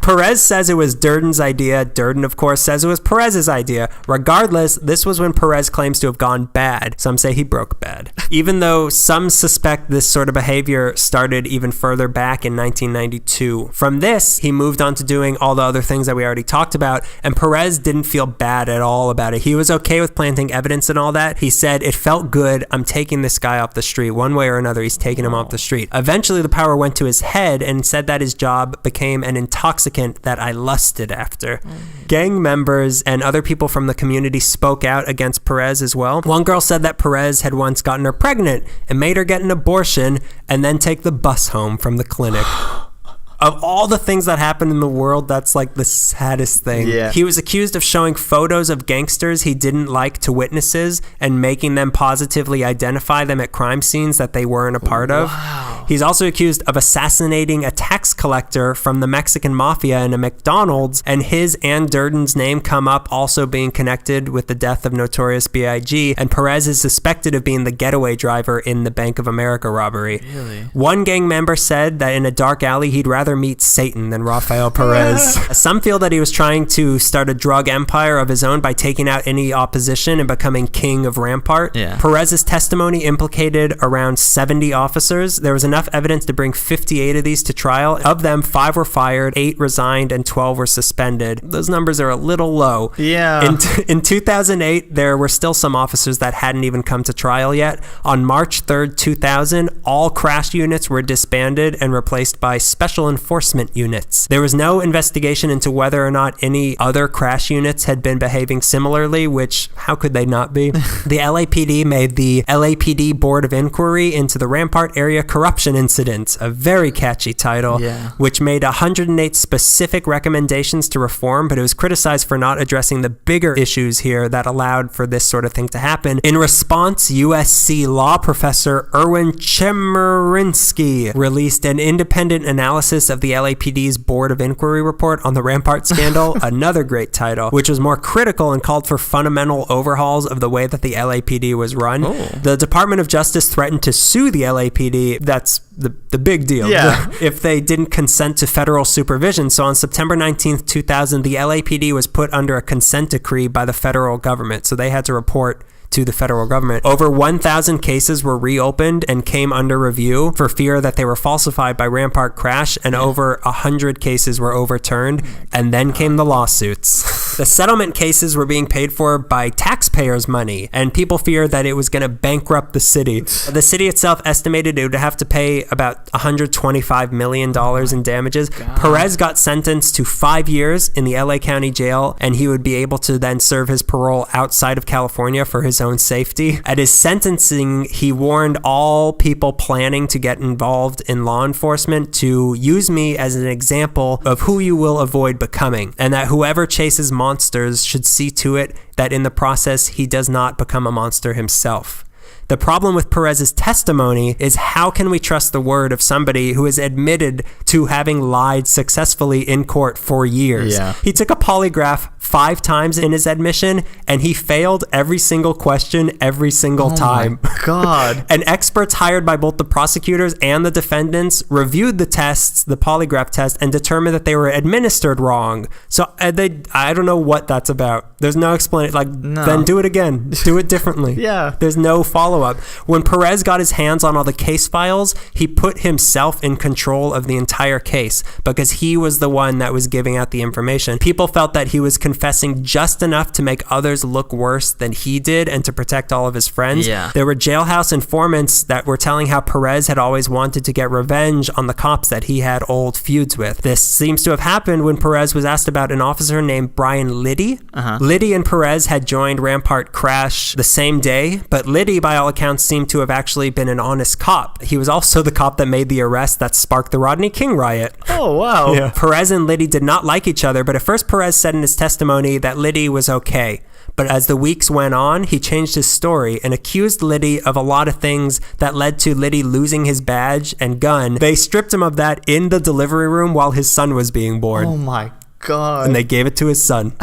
Perez says it was Durden's idea. Durden, of course, says it was Perez's idea. Regardless, this was when Perez claims to have gone bad. Some say he broke bad. Even though some suspect this sort of behavior started even further back in 1992. From this, he moved on to doing all the other things that we already talked about, and Perez didn't feel bad at all about it. He was okay with planting evidence and all that. He said, it felt good. I'm taking this guy off the street. One way or another, he's taking him off the street. Eventually, the power went to his head and said that his job became an intoxicant that I lusted after. Gang members and other people from the community spoke out against Perez as well. One girl said that Perez had once gotten her pregnant and made her get an abortion and then take the bus home from the clinic. Of all the things that happened in the world, that's like the saddest thing. Yeah. He was accused of showing photos of gangsters he didn't like to witnesses and making them positively identify them at crime scenes that they weren't a part of. He's also accused of assassinating a tax collector from the Mexican mafia in a McDonald's, and his and Durden's name come up also being connected with the death of Notorious B.I.G., and Perez is suspected of being the getaway driver in the Bank of America robbery. Really? One gang member said that in a dark alley he'd rather meet Satan than Rafael Perez. Some feel that he was trying to start a drug empire of his own by taking out any opposition and becoming king of Rampart. Perez's testimony implicated around 70 officers. There was enough evidence to bring 58 of these to trial. Of them, 5 were fired, 8 resigned, and 12 were suspended. Those numbers are a little low. In 2008, there were still some officers that hadn't even come to trial yet. On March 3rd, 2000, all crash units were disbanded and replaced by special enforcement units. There was no investigation into whether or not any other crash units had been behaving similarly, which, how could they not be? The LAPD made the LAPD Board of Inquiry into the Rampart Area Corruption Incident, a very catchy title, which made 108 specific recommendations to reform, but it was criticized for not addressing the bigger issues here that allowed for this sort of thing to happen. In response, USC law professor Erwin Chemerinsky released an independent analysis of the LAPD's Board of Inquiry report on the Rampart scandal, another great title, which was more critical and called for fundamental overhauls of the way that the LAPD was run. The Department of Justice threatened to sue the LAPD. That's the big deal. If they didn't consent to federal supervision. So on September 19th, 2000, the LAPD was put under a consent decree by the federal government. So they had to report to the federal government. Over 1,000 cases were reopened and came under review for fear that they were falsified by Rampart crash, and over 100 cases were overturned, and then came the lawsuits. The settlement cases were being paid for by taxpayers' money, and people feared that it was going to bankrupt the city. The city itself estimated it would have to pay about $125 million in damages. Perez got sentenced to 5 years in the LA County Jail, and he would be able to then serve his parole outside of California for his own safety. At his sentencing, he warned all people planning to get involved in law enforcement to use me as an example of who you will avoid becoming, and that whoever chases monsters should see to it that in the process he does not become a monster himself. The problem with Perez's testimony is how can we trust the word of somebody who has admitted to having lied successfully in court for years? He took a polygraph 5 times in his admission, and he failed every single question every single time. My God. And experts hired by both the prosecutors and the defendants reviewed the tests, the polygraph test, and determined that they were administered wrong. So I don't know what that's about. There's no explanation. Then do it again. Do it differently. Yeah. There's no follow-up. When Perez got his hands on all the case files, he put himself in control of the entire case because he was the one that was giving out the information. People felt that he was confessing just enough to make others look worse than he did and to protect all of his friends. Yeah. There were jailhouse informants that were telling how Perez had always wanted to get revenge on the cops that he had old feuds with. This seems to have happened when Perez was asked about an officer named Brian Liddy. Liddy and Perez had joined Rampart crash the same day, but Liddy, by all accounts, seemed to have actually been an honest cop. He was also the cop that made the arrest that sparked the Rodney King riot. Oh, wow. Yeah. Perez and Liddy did not like each other, but at first Perez said in his testimony that Liddy was okay. But as the weeks went on, he changed his story and accused Liddy of a lot of things that led to Liddy losing his badge and gun. They stripped him of that in the delivery room while his son was being born. Oh my God. And they gave it to his son.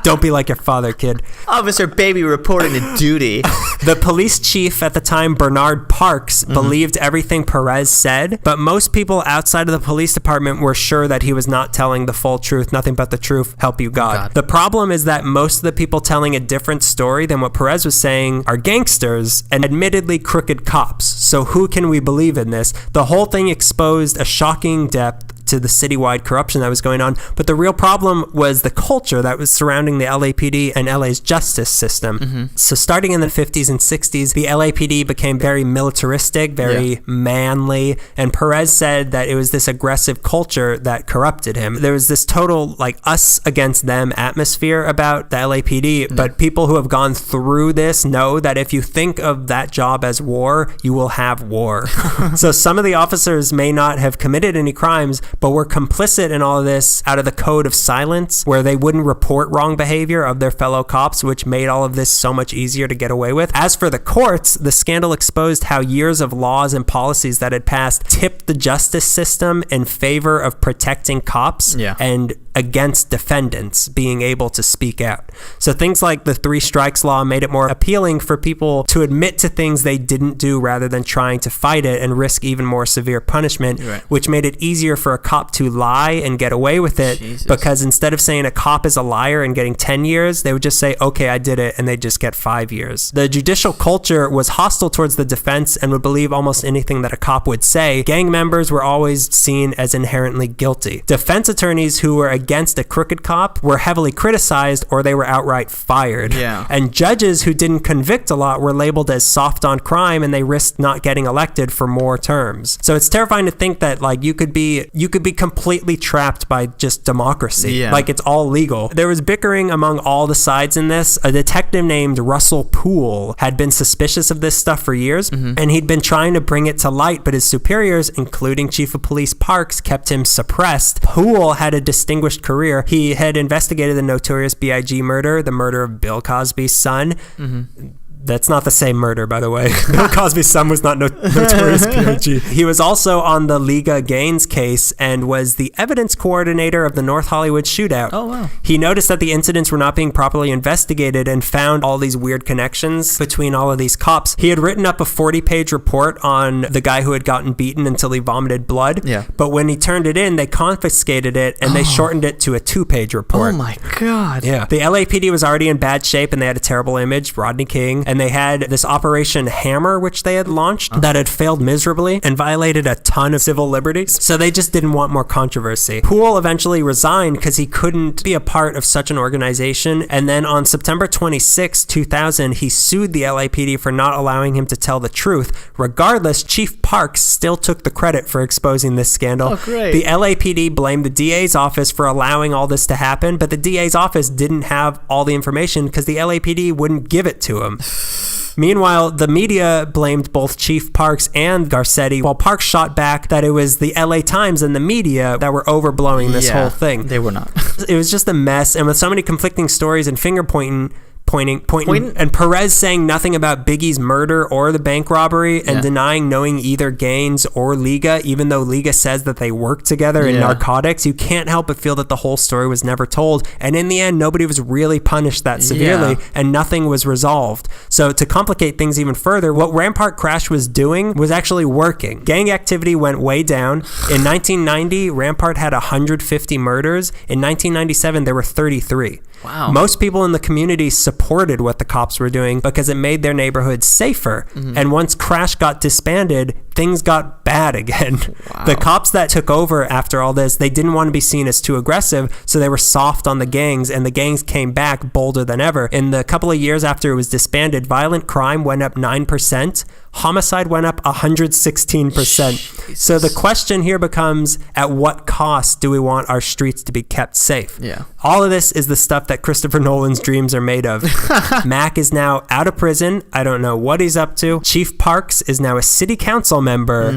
Don't be like your father, kid. Officer Baby reporting to duty. The police chief at the time, Bernard Parks, believed everything Perez said, but most people outside of the police department were sure that he was not telling the full truth, nothing but the truth, help you God. The problem is that most of the people telling a different story than what Perez was saying are gangsters and admittedly crooked cops. So who can we believe in this? The whole thing exposed a shocking depth to the citywide corruption that was going on, but the real problem was the culture that was surrounding the LAPD and LA's justice system. So starting in the 50s and 60s, the LAPD became very militaristic, very manly, and Perez said that it was this aggressive culture that corrupted him. There was this total like us against them atmosphere about the LAPD, but people who have gone through this know that if you think of that job as war, you will have war. So some of the officers may not have committed any crimes, but were complicit in all of this out of the code of silence, where they wouldn't report wrong behavior of their fellow cops, which made all of this so much easier to get away with. As for the courts, the scandal exposed how years of laws and policies that had passed tipped the justice system in favor of protecting cops and against defendants being able to speak out. So things like the 3 strikes law made it more appealing for people to admit to things they didn't do rather than trying to fight it and risk even more severe punishment, which made it easier for a cop to lie and get away with it. Because instead of saying a cop is a liar and getting 10 years, they would just say, okay, I did it, and they just get 5 years. The judicial culture was hostile towards the defense and would believe almost anything that a cop would say. Gang members were always seen as inherently guilty. Defense attorneys who were against a crooked cop were heavily criticized or they were outright fired. And judges who didn't convict a lot were labeled as soft on crime and they risked not getting elected for more terms. So it's terrifying to think that like you could be completely trapped by just democracy. Like it's all legal. There was bickering among all the sides in this. A detective named Russell Poole had been suspicious of this stuff for years and he'd been trying to bring it to light, but his superiors, including Chief of Police Parks, kept him suppressed. Poole had a distinguished career. He had investigated the notorious B.I.G. murder, the murder of Bill Cosby's son. That's not the same murder, by the way. Bill Cosby's son was not notorious B.I.G. He was also on the Liga Gaines case and was the evidence coordinator of the North Hollywood shootout. Oh, wow. He noticed that the incidents were not being properly investigated and found all these weird connections between all of these cops. He had written up a 40-page report on the guy who had gotten beaten until he vomited blood. But when he turned it in, they confiscated it and they shortened it to a 2-page report. Oh, my God. The LAPD was already in bad shape and they had a terrible image, Rodney King. And they had this Operation Hammer, which they had launched, that had failed miserably and violated a ton of civil liberties. So they just didn't want more controversy. Poole eventually resigned because he couldn't be a part of such an organization. And then on September 26, 2000, he sued the LAPD for not allowing him to tell the truth. Regardless, Chief Parks still took the credit for exposing this scandal. Oh, great. The LAPD blamed the DA's office for allowing all this to happen, but the DA's office didn't have all the information because the LAPD wouldn't give it to him. Meanwhile, the media blamed both Chief Parks and Garcetti, while Parks shot back that it was the LA Times and the media that were overblowing this whole thing. They were not. It was just a mess, and with so many conflicting stories and finger-pointing, pointing, and Perez saying nothing about Biggie's murder or the bank robbery and denying knowing either Gaines or Liga, even though Liga says that they worked together in narcotics. You can't help but feel that the whole story was never told. And in the end, nobody was really punished that severely and nothing was resolved. So to complicate things even further, what Rampart Crash was doing was actually working. Gang activity went way down. In 1990, Rampart had 150 murders. In 1997, there were 33. Wow. Most people in the community supported what the cops were doing because it made their neighborhood safer. And once Crash got disbanded, things got bad again. Wow. The cops that took over after all this, they didn't want to be seen as too aggressive, so they were soft on the gangs, and the gangs came back bolder than ever. In the couple of years after it was disbanded, violent crime went up 9%. Homicide went up 116%. Jesus. So the question here becomes, at what cost do we want our streets to be kept safe? Yeah. All of this is the stuff that Christopher Nolan's dreams are made of. Mac is now out of prison. I don't know what he's up to. Chief Parks is now a city council member.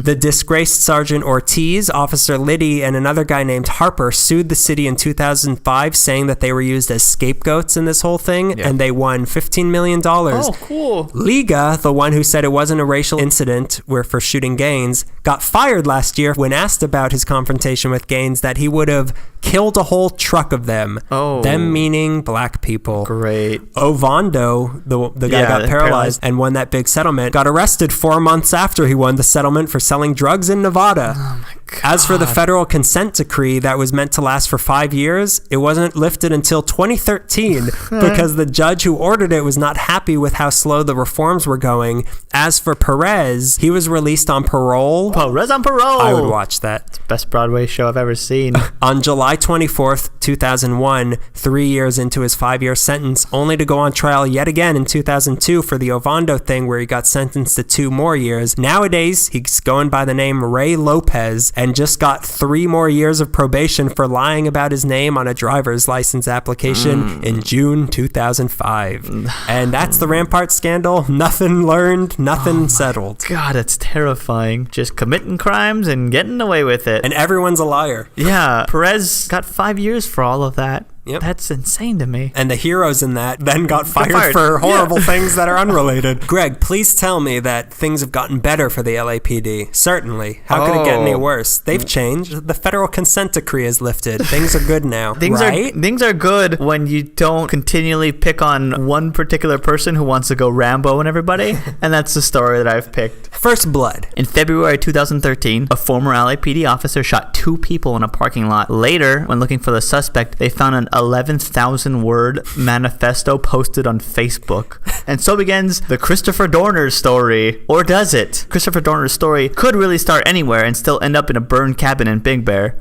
The disgraced Sergeant Ortiz, Officer Liddy, and another guy named Harper sued the city in 2005, saying that they were used as scapegoats in this whole thing, and they won $15 million. Oh, cool. Liga, the one who said it wasn't a racial incident for shooting Gaines, got fired last year when asked about his confrontation with Gaines, that he would have killed a whole truck of them. Oh. Them meaning black people. Great. Ovando, the guy got paralyzed and won that big settlement, got arrested 4 months after he won the settlement for selling drugs in Nevada. Oh my God. As for the federal consent decree that was meant to last for 5 years, it wasn't lifted until 2013 because the judge who ordered it was not happy with how slow the reforms were going. As for Perez, he was released on parole. Perez on parole. I would watch that. It's the best Broadway show I've ever seen. On July 24th, 2001, 3 years into his 5-year sentence, only to go on trial yet again in 2002 for the Ovando thing, where he got sentenced to 2 more years. Nowadays, he's going by the name Ray Lopez and just got 3 more years of probation for lying about his name on a driver's license application in June 2005. And that's the Rampart scandal. Nothing learned, nothing settled. God, it's terrifying. Just committing crimes and getting away with it. And everyone's a liar. Yeah, Perez got 5 years for all of that. Yep. That's insane to me. And the heroes in that then got fired for horrible things that are unrelated. Greg, please tell me that things have gotten better for the LAPD. Certainly. How could it get any worse? They've changed. The federal consent decree is lifted. Things are good now. Things are good when you don't continually pick on one particular person who wants to go Rambo and everybody. And that's the story that I've picked. First blood. In February 2013, a former LAPD officer shot 2 people in a parking lot. Later, when looking for the suspect, they found an 11,000-word manifesto posted on Facebook. And so begins the Christopher Dorner story. Or does it? Christopher Dorner's story could really start anywhere and still end up in a burned cabin in Big Bear.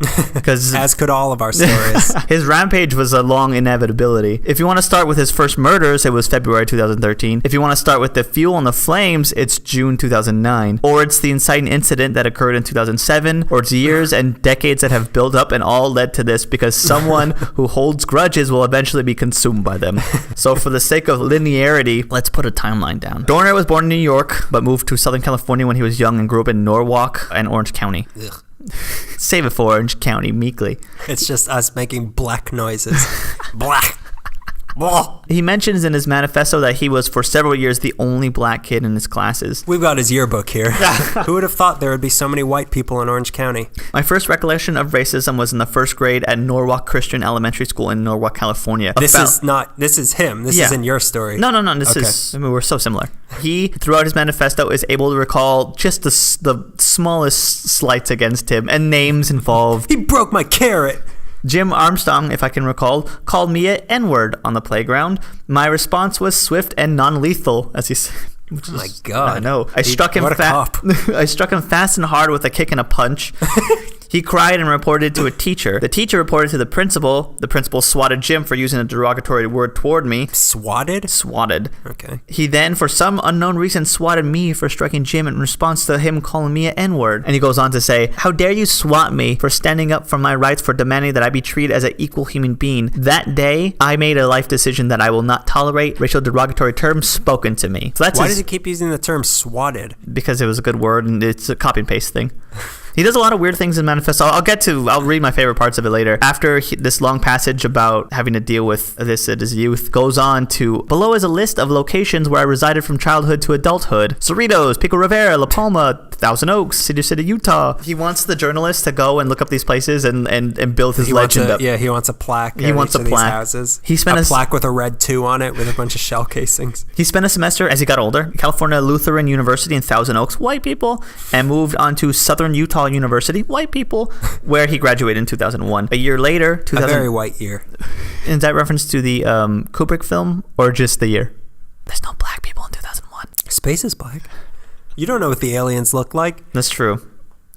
As could all of our stories. His rampage was a long inevitability. If you want to start with his first murders, it was February 2013. If you want to start with the fuel and the flames, it's June 2009. Or it's the inciting incident that occurred in 2007. Or it's years and decades that have built up and all led to this because someone who holds grudges will eventually be consumed by them. So for the sake of linearity, let's put a timeline down. Dorner was born in New York, but moved to Southern California when he was young and grew up in Norwalk and Orange County. Ugh. Save it for Orange County, meekly. It's just us making black noises. Black. He mentions in his manifesto that he was for several years the only black kid in his classes. We've got his yearbook here. Who would have thought there would be so many white people in Orange County? My first recollection of racism was in the first grade at Norwalk Christian Elementary School in Norwalk, California. This is him. This isn't your story. No. We're so similar. He, throughout his manifesto, is able to recall just the smallest slights against him and names involved. He broke my carrot. Jim Armstrong, if I can recall, called me an N-word on the playground. My response was swift and non-lethal, as he said. Oh my God. I know. I struck him fast and hard with a kick and a punch. He cried and reported to a teacher. The teacher reported to the principal. The principal swatted Jim for using a derogatory word toward me. Swatted? Swatted. Okay. He then, for some unknown reason, swatted me for striking Jim in response to him calling me an N-word. And he goes on to say, "How dare you swat me for standing up for my rights, for demanding that I be treated as an equal human being. That day, I made a life decision that I will not tolerate racial derogatory terms spoken to me." So that's Why does he keep using the term swatted? Because it was a good word and it's a copy and paste thing. He does a lot of weird things in Manifesto. I'll read my favorite parts of it later. After this long passage about having to deal with this at his youth, goes on to, below is a list of locations where I resided from childhood to adulthood. Cerritos, Pico Rivera, La Palma, Thousand Oaks, City, Utah. He wants the journalist to go and look up these places and build his legend up. Yeah, he wants a plaque. He wants a plaque. Houses. He spent a plaque with a red 2 on it with a bunch of shell casings. He spent a semester as he got older, California Lutheran University in Thousand Oaks, white people, and moved on to Southern Utah University, white people, where he graduated in 2001. A year later, a very white year. Is that reference to the Kubrick film or just the year? There's no black people in 2001. Space is black. You don't know what the aliens look like. That's true.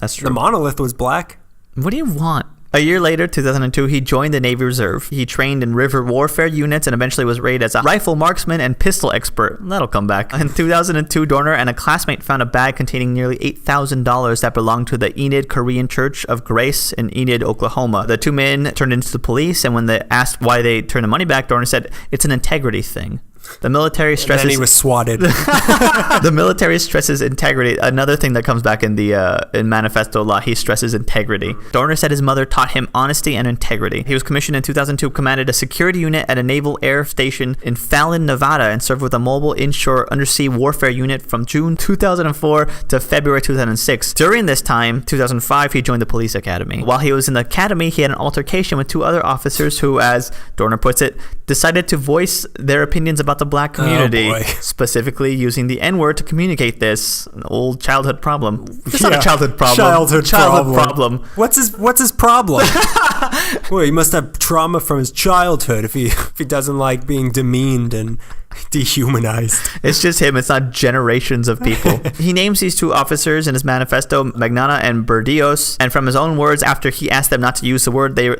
The monolith was black. What do you want? A year later, 2002, he joined the Navy Reserve. He trained in river warfare units and eventually was rated as a rifle marksman and pistol expert. That'll come back. In 2002, Dorner and a classmate found a bag containing nearly $8,000 that belonged to the Enid Korean Church of Grace in Enid, Oklahoma. The two men turned into the police, and when they asked why they turned the money back, Dorner said, "It's an integrity thing." The military stresses. And then he was swatted. The military stresses integrity. Another thing that comes back in the in Manifesto a lot, he stresses integrity. Dorner said his mother taught him honesty and integrity. He was commissioned in 2002, commanded a security unit at a naval air station in Fallon, Nevada, and served with a mobile inshore undersea warfare unit from June 2004 to February 2006. During this time, 2005, he joined the police academy. While he was in the academy, he had an altercation with 2 other officers who, as Dorner puts it, decided to voice their opinions about the black community, specifically using the N-word to communicate this. An old childhood problem. It's not a childhood problem. Childhood problem. What's his problem? Well, he must have trauma from his childhood if he doesn't like being demeaned and dehumanized. It's just him. It's not generations of people. He names these 2 officers in his manifesto, Magnana and Berdios, and from his own words, after he asked them not to use the word, the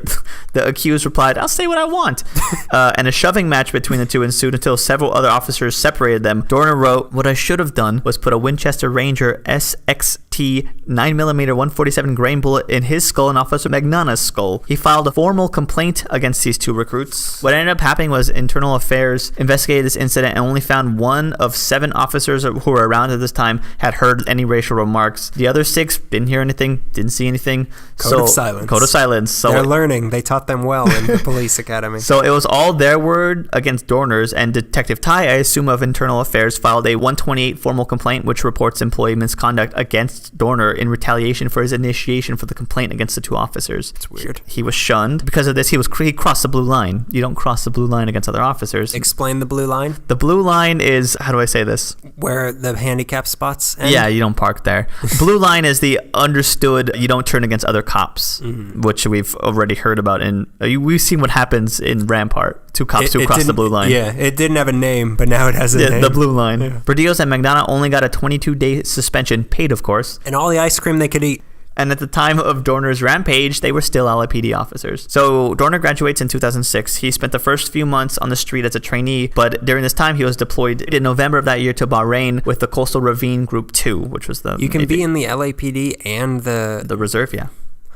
accused replied, "I'll say what I want." And a shoving match between the 2 ensued until several other officers separated them. Dorner wrote, "What I should have done was put a Winchester Ranger SXT 9mm 147 grain bullet in his skull and Officer Magnana's skull." He filed a formal complaint against these 2 recruits. What ended up happening was Internal Affairs investigated this incident and only found 1 of 7 officers who were around at this time had heard any racial remarks. The other 6 didn't hear anything, didn't see anything. Code of silence. Code of silence. So they're learning. They taught them well in the police academy. So it was all their word against Dorner's, and Detective Ty, I assume, of Internal Affairs, filed a 128 formal complaint which reports employee misconduct against Dorner in retaliation for his initiation for the complaint against the 2 officers. It's weird. He was shunned. Because of this, he crossed the blue line. You don't cross the blue line against other officers. Explain the blue line. The blue line is, how do I say this? Where the handicap spots end? Yeah, you don't park there. Blue line is the understood, you don't turn against other cops, which we've already heard about. We've seen what happens in Rampart. 2 cops who crossed the blue line. Yeah, it didn't have a name, but now it has a name. The blue line. Yeah. Berdios and Magnana only got a 22-day suspension, paid of course. And all the ice cream they could eat. And at the time of Dorner's rampage, they were still LAPD officers. So Dorner graduates in 2006. He spent the first few months on the street as a trainee, but during this time, he was deployed in November of that year to Bahrain with the Coastal Ravine Group 2, which was the... You can be in the LAPD and the reserve, yeah.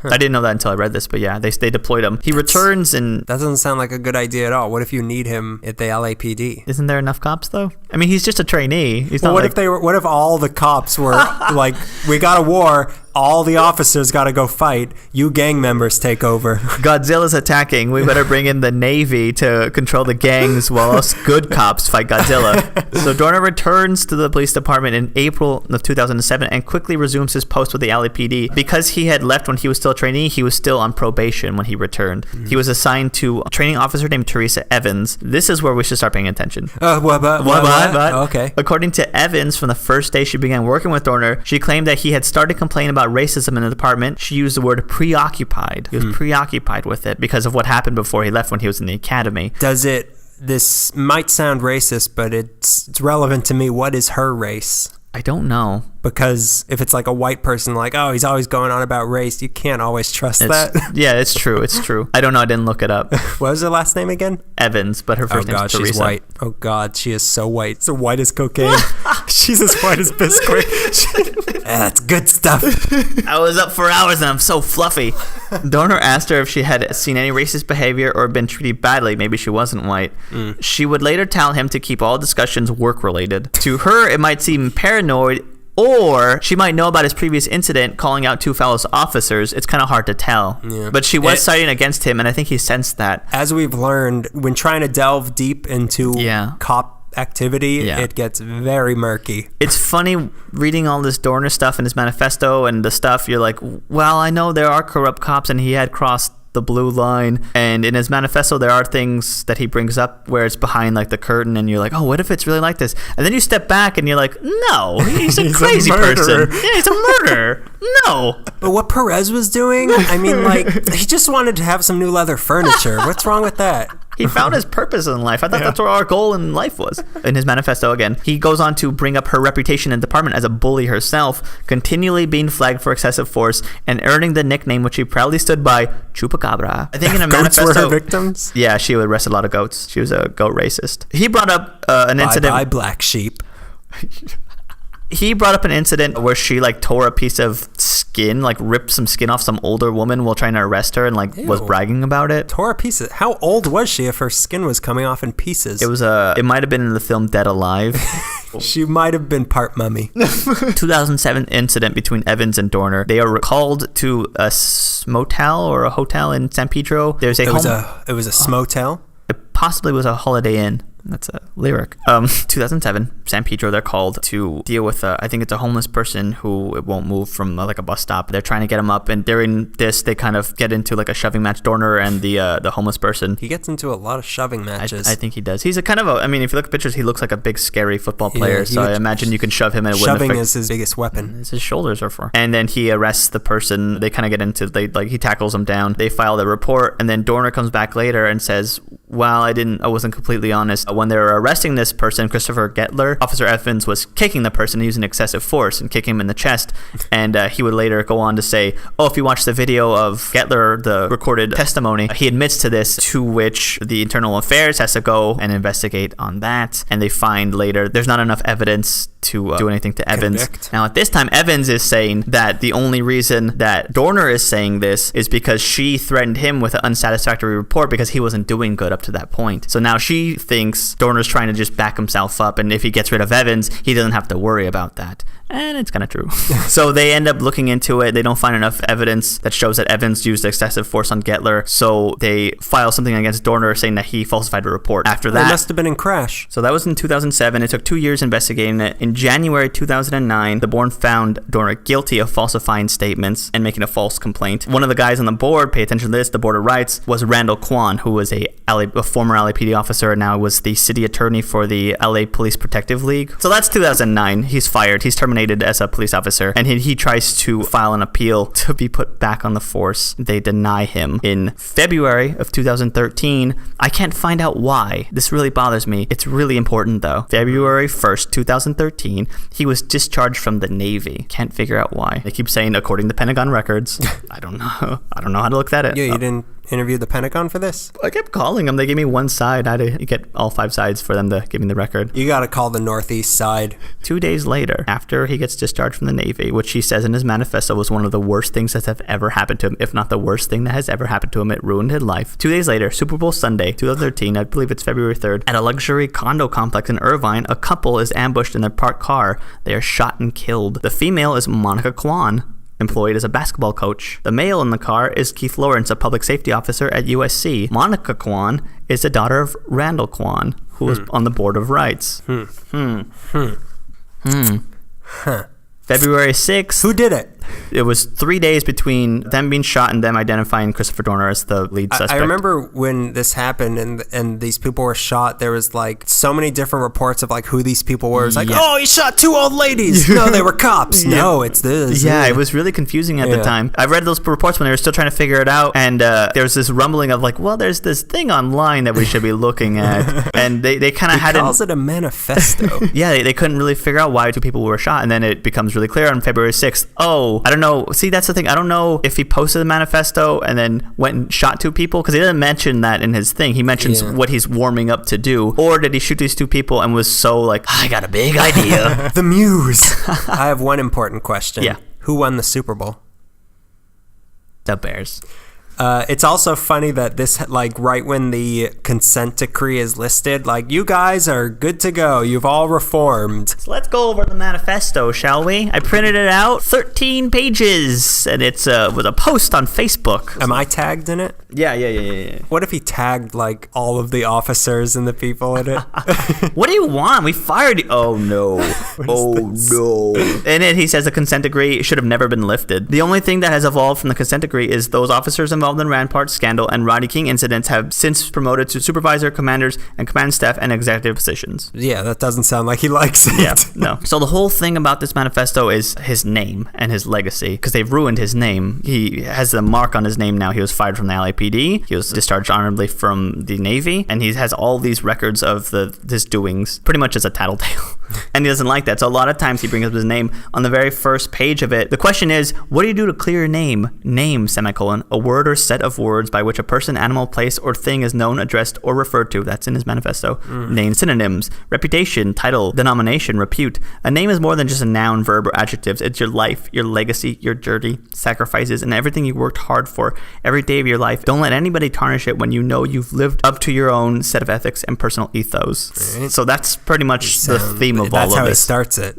Huh. I didn't know that until I read this, but yeah, they deployed him. He returns and... That doesn't sound like a good idea at all. What if you need him at the LAPD? Isn't there enough cops, though? I mean, he's just a trainee. He's well, what if all the cops were like, we got a war, all the officers got to go fight, you gang members take over. Godzilla's attacking. We better bring in the Navy to control the gangs while us good cops fight Godzilla. So Dorner returns to the police department in April of 2007 and quickly resumes his post with the LAPD. Because he had left when he was still a trainee, he was still on probation when he returned. He was assigned to a training officer named Teresa Evans. This is where we should start paying attention. What? Okay. According to Evans, from the first day she began working with Dorner, she claimed that he had started complaining about racism in the department. She used the word preoccupied. He was preoccupied with it because of what happened before he left when he was in the academy. This might sound racist, but it's relevant to me. What is her race? I don't know. Because if it's like a white person, like, oh, he's always going on about race, you can't always trust that. Yeah, it's true. It's true. I don't know. I didn't look it up. What was her last name again? Evans, but her first name is Teresa. She's white. Oh, God, she is so white. So white as cocaine. She's as white as Bisquick. That's good stuff. I was up for hours and I'm so fluffy. Dorner asked her if she had seen any racist behavior or been treated badly. Maybe she wasn't white. She would later tell him to keep all discussions work-related. To her, it might seem paranoid or she might know about his previous incident, calling out 2 fellow officers. It's kind of hard to tell. Yeah. But she was siding against him, and I think he sensed that. As we've learned, when trying to delve deep into cop activity, it gets very murky. It's funny reading all this Dorner stuff in his manifesto and the stuff. You're like, well, I know there are corrupt cops, and he had crossed the blue line, and in his manifesto there are things that he brings up where it's behind like the curtain, and you're like, oh, what if it's really like this? And then you step back and you're like, no, he's a crazy person. Yeah, he's a murderer. No. But what Perez was doing, I mean, like, he just wanted to have some new leather furniture. What's wrong with that? He found his purpose in life. I thought that's what our goal in life was. In his manifesto, again, he goes on to bring up her reputation in the department as a bully herself, continually being flagged for excessive force, and earning the nickname which she proudly stood by, Chupacabra. I think in a goats manifesto, were her victims? Yeah, she would arrest a lot of goats. She was a goat racist. He brought up an incident. Bye, black sheep. He brought up an incident where she like tore a piece of skin, like ripped some skin off some older woman while trying to arrest her, and like was bragging about it. Tore a piece of, how old was she if her skin was coming off in pieces? It might have been in the film Dead Alive. She might have been part mummy. 2007 incident between Evans and Dorner. They are called to a motel or a hotel in San Pedro. It was a smotel. It possibly was a Holiday Inn. That's a lyric. 2007, San Pedro, they're called to deal with, I think it's a homeless person who won't move from like a bus stop. They're trying to get him up, and during this, they kind of get into like a shoving match. Dorner and the homeless person. He gets into a lot of shoving matches. I think he does. He's a kind of I mean, if you look at pictures, he looks like a big, scary football player. So I imagine you can shove him and it wouldn't affect. Shoving is his biggest weapon. His shoulders are for. And then he arrests the person. They kind of get into, he tackles him down. They file the report, and then Dorner comes back later and says, well, I wasn't completely honest. When they were arresting this person, Christopher Gettler, Officer Evans was kicking the person using excessive force and kicking him in the chest. And he would later go on to say, oh, if you watch the video of Gettler, the recorded testimony, he admits to this, to which the Internal Affairs has to go and investigate on that. And they find later there's not enough evidence to do anything to Evans. Convict. Now, at this time, Evans is saying that the only reason that Dorner is saying this is because she threatened him with an unsatisfactory report because he wasn't doing good up to that point. So now she thinks Dorner's trying to just back himself up, and if he gets rid of Evans, he doesn't have to worry about that. And it's kind of true. So they end up looking into it. They don't find enough evidence that shows that Evans used excessive force on Gettler, so they file something against Dorner saying that he falsified a report. After that, it must have been in Crash. So that was in 2007. It took 2 years investigating it. In January 2009, the board found Dorner guilty of falsifying statements and making a false complaint. One of the guys on the board, pay attention to this, the Board of Rights, was Randall Kwan, who was a former LAPD officer, and now was the city attorney for the LA Police Protective League. So that's 2009. He's fired. He's terminated as a police officer, and he tries to file an appeal to be put back on the force. They deny him. In February of 2013, I can't find out why. This really bothers me. It's really important though. February 1st, 2013, he was discharged from the Navy. Can't figure out why. They keep saying according to Pentagon records. I don't know. I don't know how to look that up. Yeah, you didn't interview the Pentagon for this? I kept calling them. They gave me one side. I had to get all 5 sides for them to give me the record. You got to call the Northeast side. 2 days later, after he gets discharged from the Navy, which he says in his manifesto was one of the worst things that have ever happened to him, if not the worst thing that has ever happened to him. It ruined his life. 2 days later, Super Bowl Sunday, 2013, I believe it's February 3rd, at a luxury condo complex in Irvine, a couple is ambushed in their parked car. They are shot and killed. The female is Monica Kwan, employed as a basketball coach. The male in the car is Keith Lawrence, a public safety officer at USC. Monica Kwan is the daughter of Randall Kwan, who was on the Board of Rights. February 6th. Who did it? It was 3 days between them being shot and them identifying Christopher Dorner as the lead suspect. I remember when this happened and these people were shot, there was like so many different reports of like who these people were. It's like, oh, he shot 2 old ladies. No, they were cops. No, it's this. Yeah, it was really confusing at the time. I read those reports when they were still trying to figure it out, and there was this rumbling of like, well, there's this thing online that we should be looking at. And they kind of had it. He calls it a manifesto. Yeah, they couldn't really figure out why 2 people were shot, and then it becomes really clear on February 6th. Oh, I don't know. See, that's the thing. I don't know if he posted the manifesto and then went and shot 2 people, because he didn't mention that in his thing. He mentions what he's warming up to do. Or did he shoot these 2 people and was so like, I got a big idea. The muse. I have one important question. Yeah. Who won the Super Bowl? The Bears. It's also funny that this, like, right when the consent decree is listed, like, you guys are good to go. You've all reformed. So let's go over the manifesto, shall we? I printed it out, 13 pages, and it's with a post on Facebook. Am I tagged in it? Yeah. What if he tagged, like, all of the officers and the people in it? What do you want? We fired you. Oh, no. No. In it, he says the consent decree should have never been lifted. The only thing that has evolved from the consent decree is those officers involved in Rampart scandal and Rodney King incidents have since promoted to supervisor, commanders, and command staff and executive positions. Yeah, that doesn't sound like he likes it. Yeah, no. So the whole thing about this manifesto is his name and his legacy, because they've ruined his name. He has a mark on his name now. He was fired from the LAPD. He was discharged honorably from the Navy, and he has all these records of his doings, pretty much as a tattletale. And he doesn't like that. So a lot of times he brings up his name on the very first page of it. The question is, what do you do to clear your name? Name, semicolon, a word or set of words by which a person, animal, place, or thing is known, addressed, or referred to. That's in his manifesto. Name synonyms, reputation, title, denomination, repute. A name is more than just a noun, verb, or adjectives. It's your life, your legacy, your journey, sacrifices, and everything you worked hard for every day of your life. Don't let anybody tarnish it when you know you've lived up to your own set of ethics and personal ethos. Right. So that's pretty much the theme of all of this. That's how he starts it.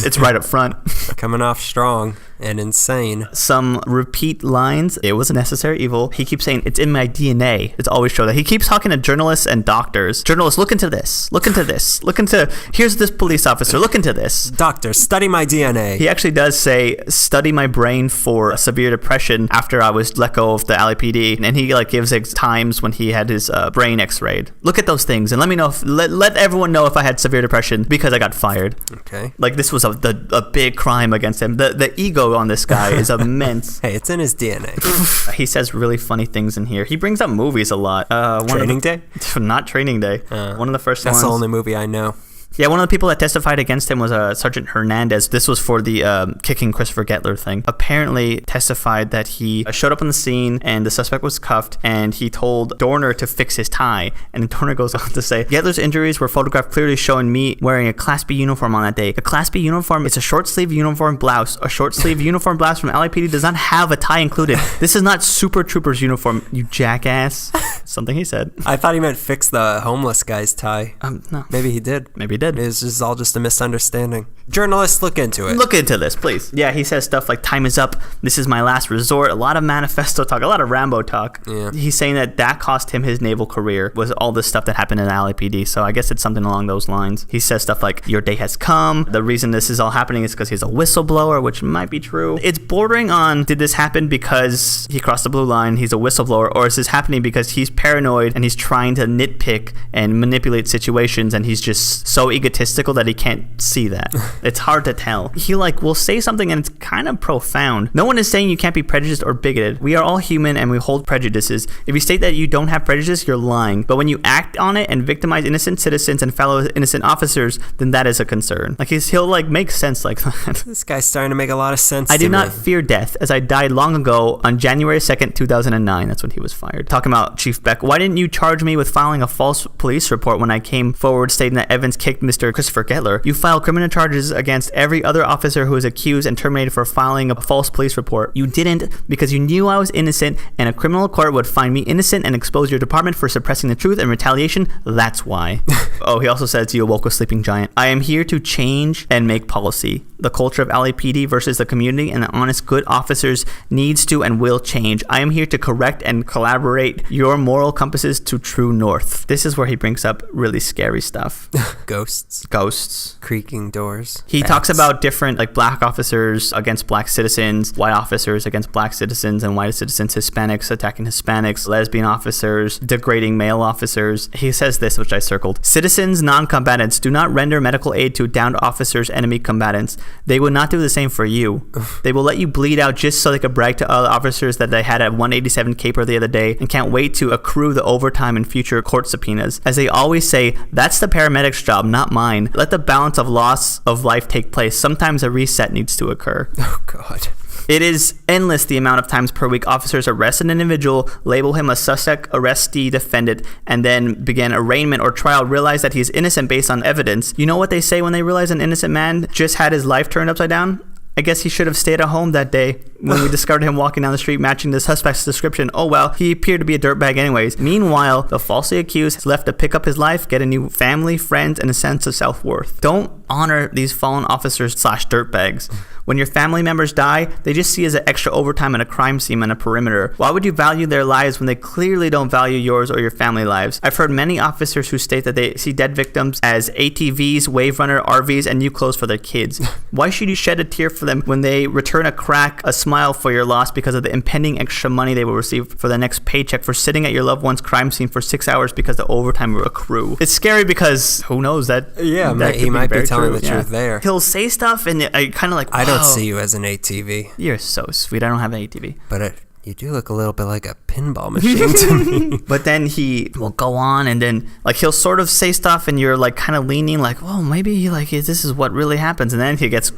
It's right up front. Coming off strong and insane. Some repeat lines. It was a necessary evil. He keeps saying, it's in my DNA. It's always show that. He keeps talking to journalists and doctors. Journalists, look into this. Look into this. Look into, here's this police officer. Look into this. Doctor, study my DNA. He actually does say, study my brain for severe depression after I was let go of the LAPD. And he like gives times when he had his brain x-rayed. Look at those things and let me know, let everyone know if I had severe depression because I got fired. Okay. Like this was a big crime against him. The ego on this guy is immense. Hey, it's in his DNA. He says really funny things in here. He brings up movies a lot. Training Day? Not Training Day. One of the first ones. That's the only movie I know. Yeah, one of the people that testified against him was Sergeant Hernandez. This was for the kicking Christopher Gettler thing. Apparently testified that he showed up on the scene and the suspect was cuffed and he told Dorner to fix his tie. And Dorner goes on to say, Gettler's injuries were photographed clearly showing me wearing a Class B uniform on that day. A Class B uniform is a short sleeve uniform blouse. A short sleeve uniform blouse from LAPD does not have a tie included. This is not Super Troopers uniform, you jackass. Something he said. I thought he meant fix the homeless guy's tie. No. Maybe he did. Maybe he did. This is all just a misunderstanding. Journalists, look into it. Look into this, please. Yeah, he says stuff like, time is up. This is my last resort. A lot of manifesto talk, a lot of Rambo talk. Yeah. He's saying that cost him his naval career, was all this stuff that happened in the LAPD. So I guess it's something along those lines. He says stuff like, your day has come. The reason this is all happening is because he's a whistleblower, which might be true. It's bordering on, did this happen because he crossed the blue line, he's a whistleblower, or is this happening because he's paranoid and he's trying to nitpick and manipulate situations and he's just so egotistical that he can't see that. It's hard to tell. He will say something and it's kind of profound. No one is saying you can't be prejudiced or bigoted. We are all human and we hold prejudices. If you state that you don't have prejudice, you're lying. But when you act on it and victimize innocent citizens and fellow innocent officers, then that is a concern. He'll make sense like that. This guy's starting to make a lot of sense. I do not fear death, as I died long ago on January 2nd, 2009. That's when he was fired. Talking about Chief Beck. Why didn't you charge me with filing a false police report when I came forward stating that Evans kicked Mr. Christopher Gettler? You filed criminal charges against every other officer who was accused and terminated for filing a false police report. You didn't because you knew I was innocent and a criminal court would find me innocent and expose your department for suppressing the truth and retaliation. That's why. Oh, he also says you awoke a sleeping giant. I am here to change and make policy. The culture of LAPD versus the community and the honest good officers needs to and will change. I am here to correct and collaborate your moral compasses to true north. This is where he brings up really scary stuff. Ghosts. Creaking doors. He talks about different black officers against black citizens, white officers against black citizens and white citizens, Hispanics attacking Hispanics, lesbian officers, degrading male officers. He says this, which I circled. Citizens, non-combatants, do not render medical aid to downed officers, enemy combatants. They will not do the same for you. They will let you bleed out just so they could brag to other officers that they had a 187 caper the other day and can't wait to accrue the overtime in future court subpoenas. As they always say, that's the paramedic's job, not mine. Let the balance of loss of life take place. Sometimes a reset needs to occur. Oh, God. It is endless the amount of times per week officers arrest an individual, label him a suspect, arrestee, defendant, and then begin arraignment or trial, realize that he's innocent based on evidence. You know what they say when they realize an innocent man just had his life turned upside down? I guess he should have stayed at home that day when we discovered him walking down the street matching the suspect's description. Oh well, he appeared to be a dirtbag anyways. Meanwhile, the falsely accused has left to pick up his life, get a new family, friends, and a sense of self-worth. Don't honor these fallen officers / dirtbags. When your family members die, they just see as an extra overtime in a crime scene on a perimeter. Why would you value their lives when they clearly don't value yours or your family lives? I've heard many officers who state that they see dead victims as ATVs, Wave Runner, RVs, and new clothes for their kids. Why should you shed a tear for them when they return a crack, a smile for your loss because of the impending extra money they will receive for the next paycheck for sitting at your loved one's crime scene for 6 hours because the overtime will accrue? It's scary because who knows that? Yeah, he might be telling the truth there. He'll say stuff and I kind of like, I don't see you as an ATV. You're so sweet. I don't have an ATV. But you do look a little bit like a pinball machine to me. But then he will go on and then like he'll sort of say stuff and you're like kind of leaning like, well, maybe like this is what really happens. And then he gets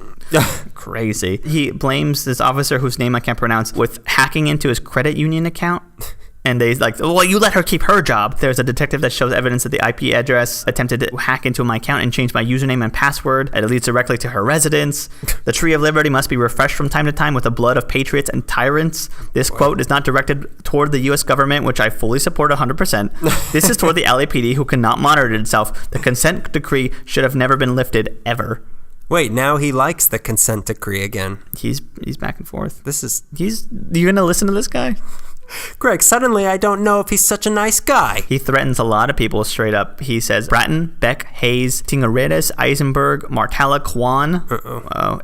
crazy. He blames this officer whose name I can't pronounce with hacking into his credit union account. And they like, well, you let her keep her job. There's a detective that shows evidence that the IP address attempted to hack into my account and change my username and password. And it leads directly to her residence. The Tree of Liberty must be refreshed from time to time with the blood of patriots and tyrants. This quote is not directed toward the U.S. government, which I fully support 100%. This is toward the LAPD, who cannot monitor itself. The consent decree should have never been lifted, ever. Wait, now he likes the consent decree again. He's back and forth. You gonna listen to this guy? Greg, suddenly I don't know if he's such a nice guy. He threatens a lot of people straight up. He says Bratton, Beck, Hayes, Tingaredes, Eisenberg, Martella, Kwan,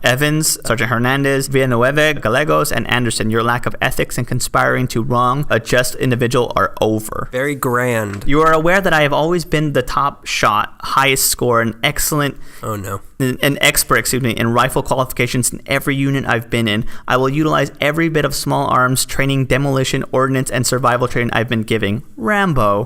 Evans, Sergeant Hernandez, Villanueva, Gallegos, and Anderson. Your lack of ethics and conspiring to wrong a just individual are over. Very grand. You are aware that I have always been the top shot, highest score, and excellent... Oh, no. An expert, in rifle qualifications in every unit I've been in. I will utilize every bit of small arms training, demolition, ordnance, and survival training I've been giving. Rambo.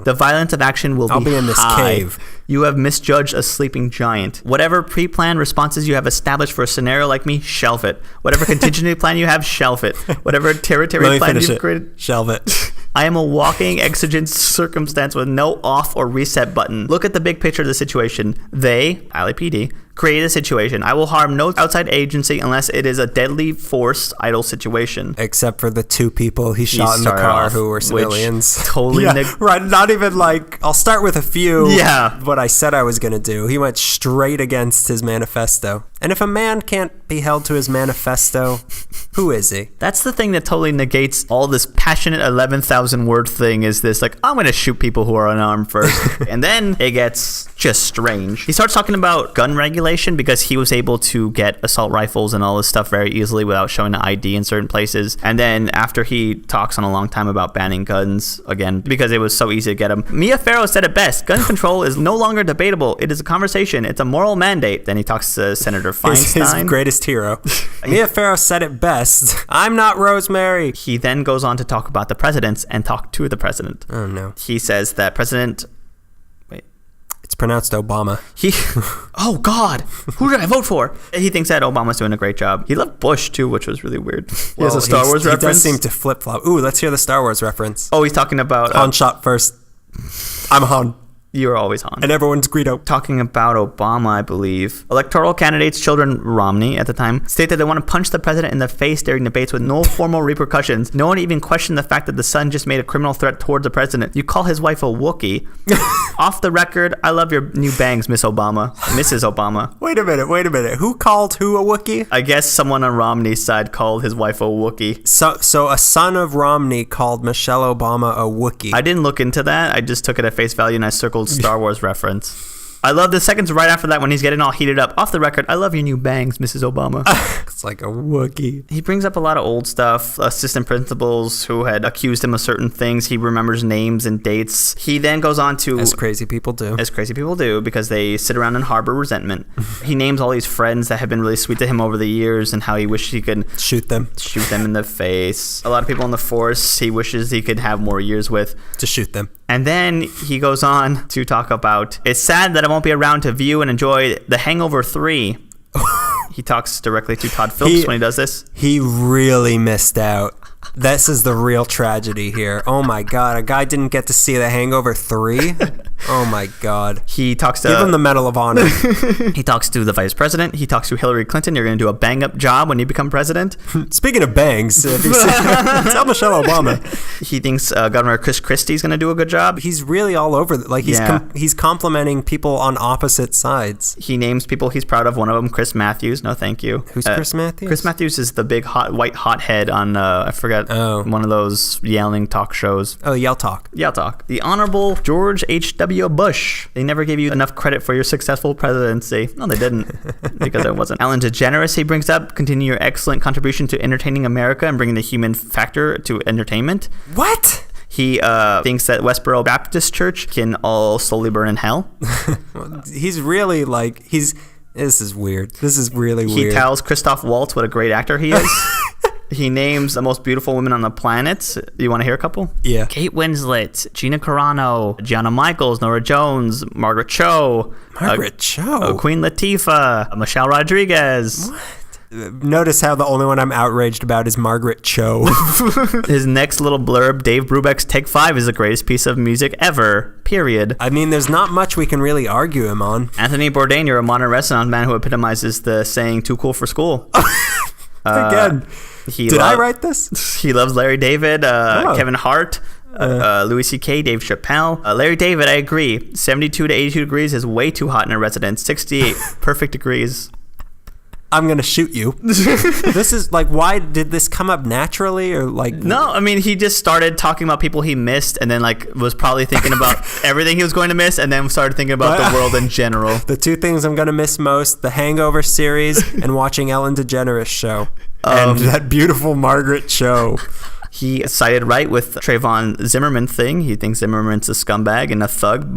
The violence of action will I'll be in this cave. You have misjudged a sleeping giant. Whatever pre-planned responses you have established for a scenario like me, shelve it. Whatever contingency plan you have, shelve it. Whatever territory plan you've created, shelve it. I am a walking exigent circumstance with no off or reset button. Look at the big picture of the situation. They, LAPD, create a situation. I will harm no outside agency unless it is a deadly forced idle situation. Except for the 2 people he shot in the car who were civilians. Totally. Right. Not even like, I'll start with a few. Yeah. What I said I was going to do. He went straight against his manifesto. And if a man can't be held to his manifesto, who is he? That's the thing that totally negates all this passionate 11,000 word thing is this, like, I'm going to shoot people who are unarmed first. And then it gets just strange. He starts talking about gun regulation because he was able to get assault rifles and all this stuff very easily without showing an ID in certain places. And then after he talks on a long time about banning guns, again, because it was so easy to get them, Mia Farrow said it best. Gun control is no longer debatable. It is a conversation. It's a moral mandate. Then he talks to Senator Feinstein. His greatest hero. Mia Farrow said it best. I'm not Rosemary. He then goes on to talk about the presidents and talk to the president. Oh, no. He says that President... It's pronounced Obama. Oh, God. Who did I vote for? He thinks that Obama's doing a great job. He loved Bush, too, which was really weird. He has a Star Wars reference. He does seem to flip-flop. Ooh, let's hear the Star Wars reference. Oh, he's talking about... Han shot first. I'm Han. You were always Han. And everyone's Greedo. Talking about Obama, I believe. Electoral candidates, children Romney at the time, state that they want to punch the president in the face during debates with no formal repercussions. No one even questioned the fact that the son just made a criminal threat towards the president. You call his wife a Wookiee. Off the record, I love your new bangs, Miss Obama. Mrs. Obama. Wait a minute. Who called who a Wookiee? I guess someone on Romney's side called his wife a Wookiee. So a son of Romney called Michelle Obama a Wookiee. I didn't look into that. I just took it at face value and I circled Star Wars reference. I love the seconds right after that when he's getting all heated up. Off the record, I love your new bangs, Mrs. Obama. It's like a Wookiee. He brings up a lot of old stuff, assistant principals who had accused him of certain things. He remembers names and dates. He then goes on to... As crazy people do, because they sit around and harbor resentment. He names all these friends that have been really sweet to him over the years and how he wishes he could... Shoot them in the face. A lot of people in the force he wishes he could have more years with. To shoot them. And then he goes on to talk about, it's sad that I won't be around to view and enjoy The Hangover 3. He talks directly to Todd Phillips when he does this. He really missed out. This is the real tragedy here. Oh my God, a guy didn't get to see The Hangover 3? Oh my God. He talks to... Give him the Medal of Honor. He talks to the vice president. He talks to Hillary Clinton. You're going to do a bang-up job when you become president. Speaking of bangs, tell Michelle Obama. He thinks Governor Chris Christie's going to do a good job. He's really all over. He's complimenting people on opposite sides. He names people he's proud of. One of them, Chris Matthews. No, thank you. Who's Chris Matthews? Chris Matthews is the big white hothead on, I forgot, one of those yelling talk shows. Oh, Yell Talk. Yell Talk. The Honorable George H.W. Bush. They never gave you enough credit for your successful presidency. No, they didn't. Because it wasn't. Ellen DeGeneres, he brings up, continue your excellent contribution to entertaining America and bringing the human factor to entertainment. What? He thinks that Westboro Baptist Church can all slowly burn in hell. He's really this is weird. This is really weird. He tells Christoph Waltz what a great actor he is. He names the most beautiful women on the planet. You want to hear a couple? Yeah. Kate Winslet, Gina Carano, Gianna Michaels, Nora Jones, Margaret Cho. Queen Latifah, Michelle Rodriguez. What? Notice how the only one I'm outraged about is Margaret Cho. His next little blurb, Dave Brubeck's Take 5 is the greatest piece of music ever, period. I mean, there's not much we can really argue him on. Anthony Bourdain, you're a modern Renaissance man who epitomizes the saying, too cool for school. Again. Did I write this? He loves Larry David, Kevin Hart, Louis C.K., Dave Chappelle. Larry David, I agree. 72 to 82 degrees is way too hot in a residence. 68 perfect degrees. I'm going to shoot you. This is why did this come up naturally or No, I mean, he just started talking about people he missed and then was probably thinking about everything he was going to miss and then started thinking about the world in general. The two things I'm going to miss most, the Hangover series and watching Ellen DeGeneres show. And that beautiful Margaret Cho. He sided right with Trayvon Zimmerman thing. He thinks Zimmerman's a scumbag and a thug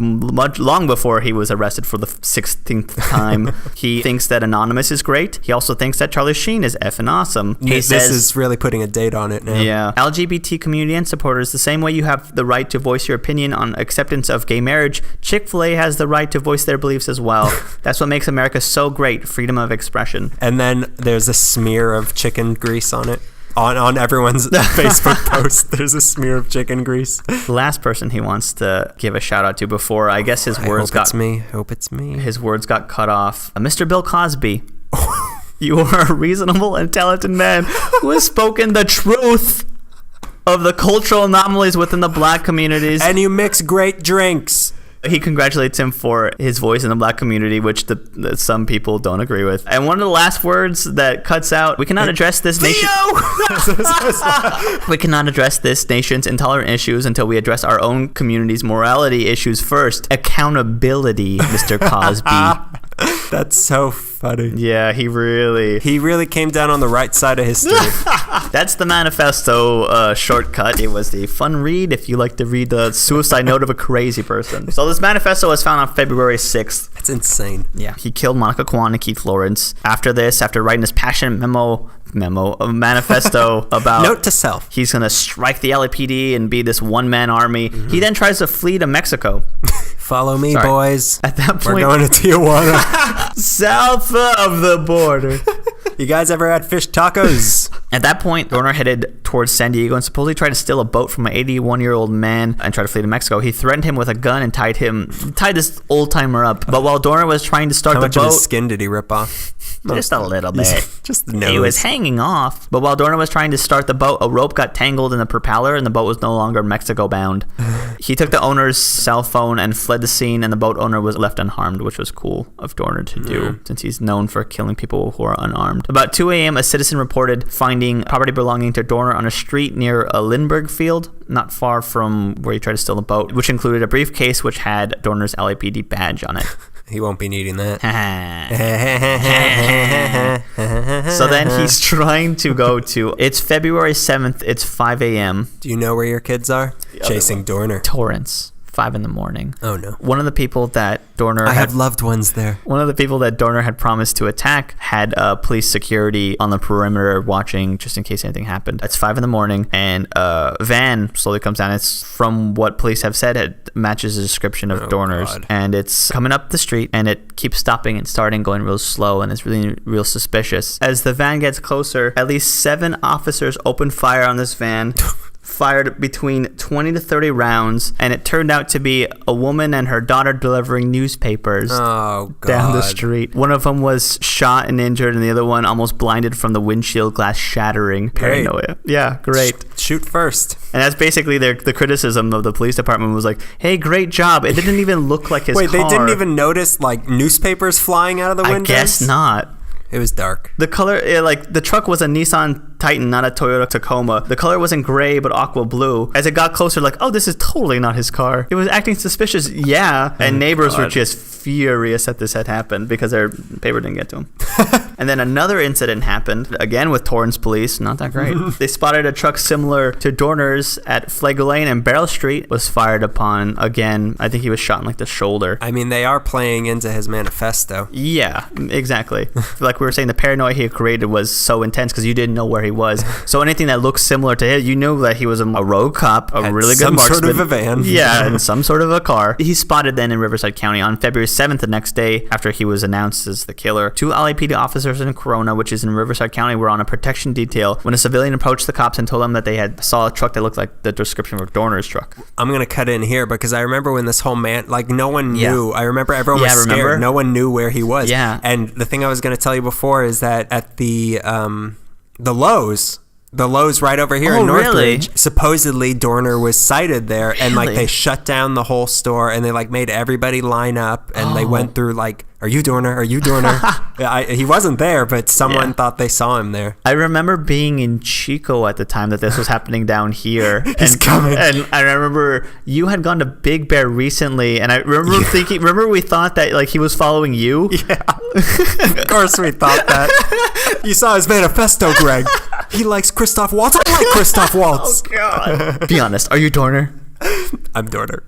long before he was arrested for the 16th time. He thinks that Anonymous is great. He also thinks that Charlie Sheen is effing awesome. This is really putting a date on it now. Yeah. LGBT community and supporters, the same way you have the right to voice your opinion on acceptance of gay marriage, Chick-fil-A has the right to voice their beliefs as well. That's what makes America so great, freedom of expression. And then there's a smear of chicken grease on it. On everyone's Facebook post, there's a smear of chicken grease. The last person he wants to give a shout out to before, I guess his words got... Hope it's me. His words got cut off. Mr. Bill Cosby, you are a reasonable and talented man who has spoken the truth of the cultural anomalies within the black communities. And you mix great drinks. He congratulates him for his voice in the black community, which some people don't agree with. And one of the last words that cuts out, we cannot address this nation. We cannot address this nation's intolerant issues until we address our own community's morality issues first. Accountability, Mr. Cosby. That's so funny. Yeah, he really came down on the right side of history. That's the manifesto shortcut. It was a fun read if you like to read the suicide note of a crazy person. So this manifesto was found on February 6th. That's insane. Yeah. He killed Monica Kwan and Keith Lawrence. After writing his passionate manifesto about... Note to self. He's going to strike the LAPD and be this one-man army. Mm-hmm. He then tries to flee to Mexico. Follow me, boys. At that point... We're going to Tijuana. South of the border. You guys ever had fish tacos? At that point, Dorner headed towards San Diego and supposedly tried to steal a boat from an 81-year-old man and tried to flee to Mexico. He threatened him with a gun and tied this old-timer up. But while Dorner was trying to start the boat... How much of his skin did he rip off? Just a little bit. Just the nose. He was hanging off. But while Dorner was trying to start the boat, a rope got tangled in the propeller and the boat was no longer Mexico bound. He took the owner's cell phone and fled the scene, and the boat owner was left unharmed, which was cool of Dorner to do since he's known for killing people who are unarmed. About 2 a.m., a citizen reported finding property belonging to Dorner on a street near a Lindbergh field, not far from where he tried to steal the boat, which included a briefcase which had Dorner's LAPD badge on it. He won't be needing that. So then he's trying to go to... It's February 7th. It's 5 a.m. Do you know where your kids are? Chasing Dorner. Torrance. 5 in the morning. Oh, no. One of the people that Dorner... I have loved ones there. One of the people that Dorner had promised to attack had police security on the perimeter watching just in case anything happened. It's 5 in the morning, and a van slowly comes down. It's, from what police have said, it matches the description of Dorner's. God. And it's coming up the street, and it keeps stopping and starting, going real slow, and it's really real suspicious. As the van gets closer, at least 7 officers open fire on this van. fired between 20 to 30 rounds, and it turned out to be a woman and her daughter delivering newspapers down the street. One of them was shot and injured, and the other one almost blinded from the windshield glass shattering. Paranoia. Yeah, great. Shoot first. And that's basically the criticism of the police department was like, hey, great job. It didn't even look like his car. Wait, they didn't even notice like newspapers flying out of the windows? I guess not. It was dark. The color, the truck was a Nissan Titan, not a Toyota Tacoma. The color wasn't gray, but aqua blue. As it got closer, like, oh, this is totally not his car. It was acting suspicious, yeah. And neighbors were just furious that this had happened because their paper didn't get to them. And then another incident happened, again with Torrance police. Not that great. They spotted a truck similar to Dorner's at Flagler Lane, and Beryl Street was fired upon again. I think he was shot in like the shoulder. I mean, they are playing into his manifesto. Yeah, exactly. Like we were saying, the paranoia he created was so intense because you didn't know where he was. So anything that looked similar to him, you knew that he was a road cop, a really good marksman. Some sort of a van. Yeah, and some sort of a car. He's spotted then in Riverside County on February 7th, the next day after he was announced as the killer. 2 LAPD officers in Corona, which is in Riverside County, were on a protection detail when a civilian approached the cops and told them that they had saw a truck that looked like the description of Dorner's truck. I'm going to cut in here because I remember when this whole man, like no one knew. I remember everyone was scared. No one knew where he was. Yeah. And the thing I was going to tell you before is that at the Lowe's right over here in Northridge, supposedly Dorner was sighted there, and like they shut down the whole store and they like made everybody line up, and they went through like, are you Dorner? Are you Dorner? He wasn't there, but someone thought they saw him there. I remember being in Chico at the time that this was happening down here. He's coming. And I remember you had gone to Big Bear recently, and I remember thinking, remember we thought that like he was following you? Yeah. Of course we thought that. You saw his manifesto, Greg. He likes Christoph Waltz. I like Christoph Waltz. Oh, God. Be honest. Are you Dorner? I'm Dorner.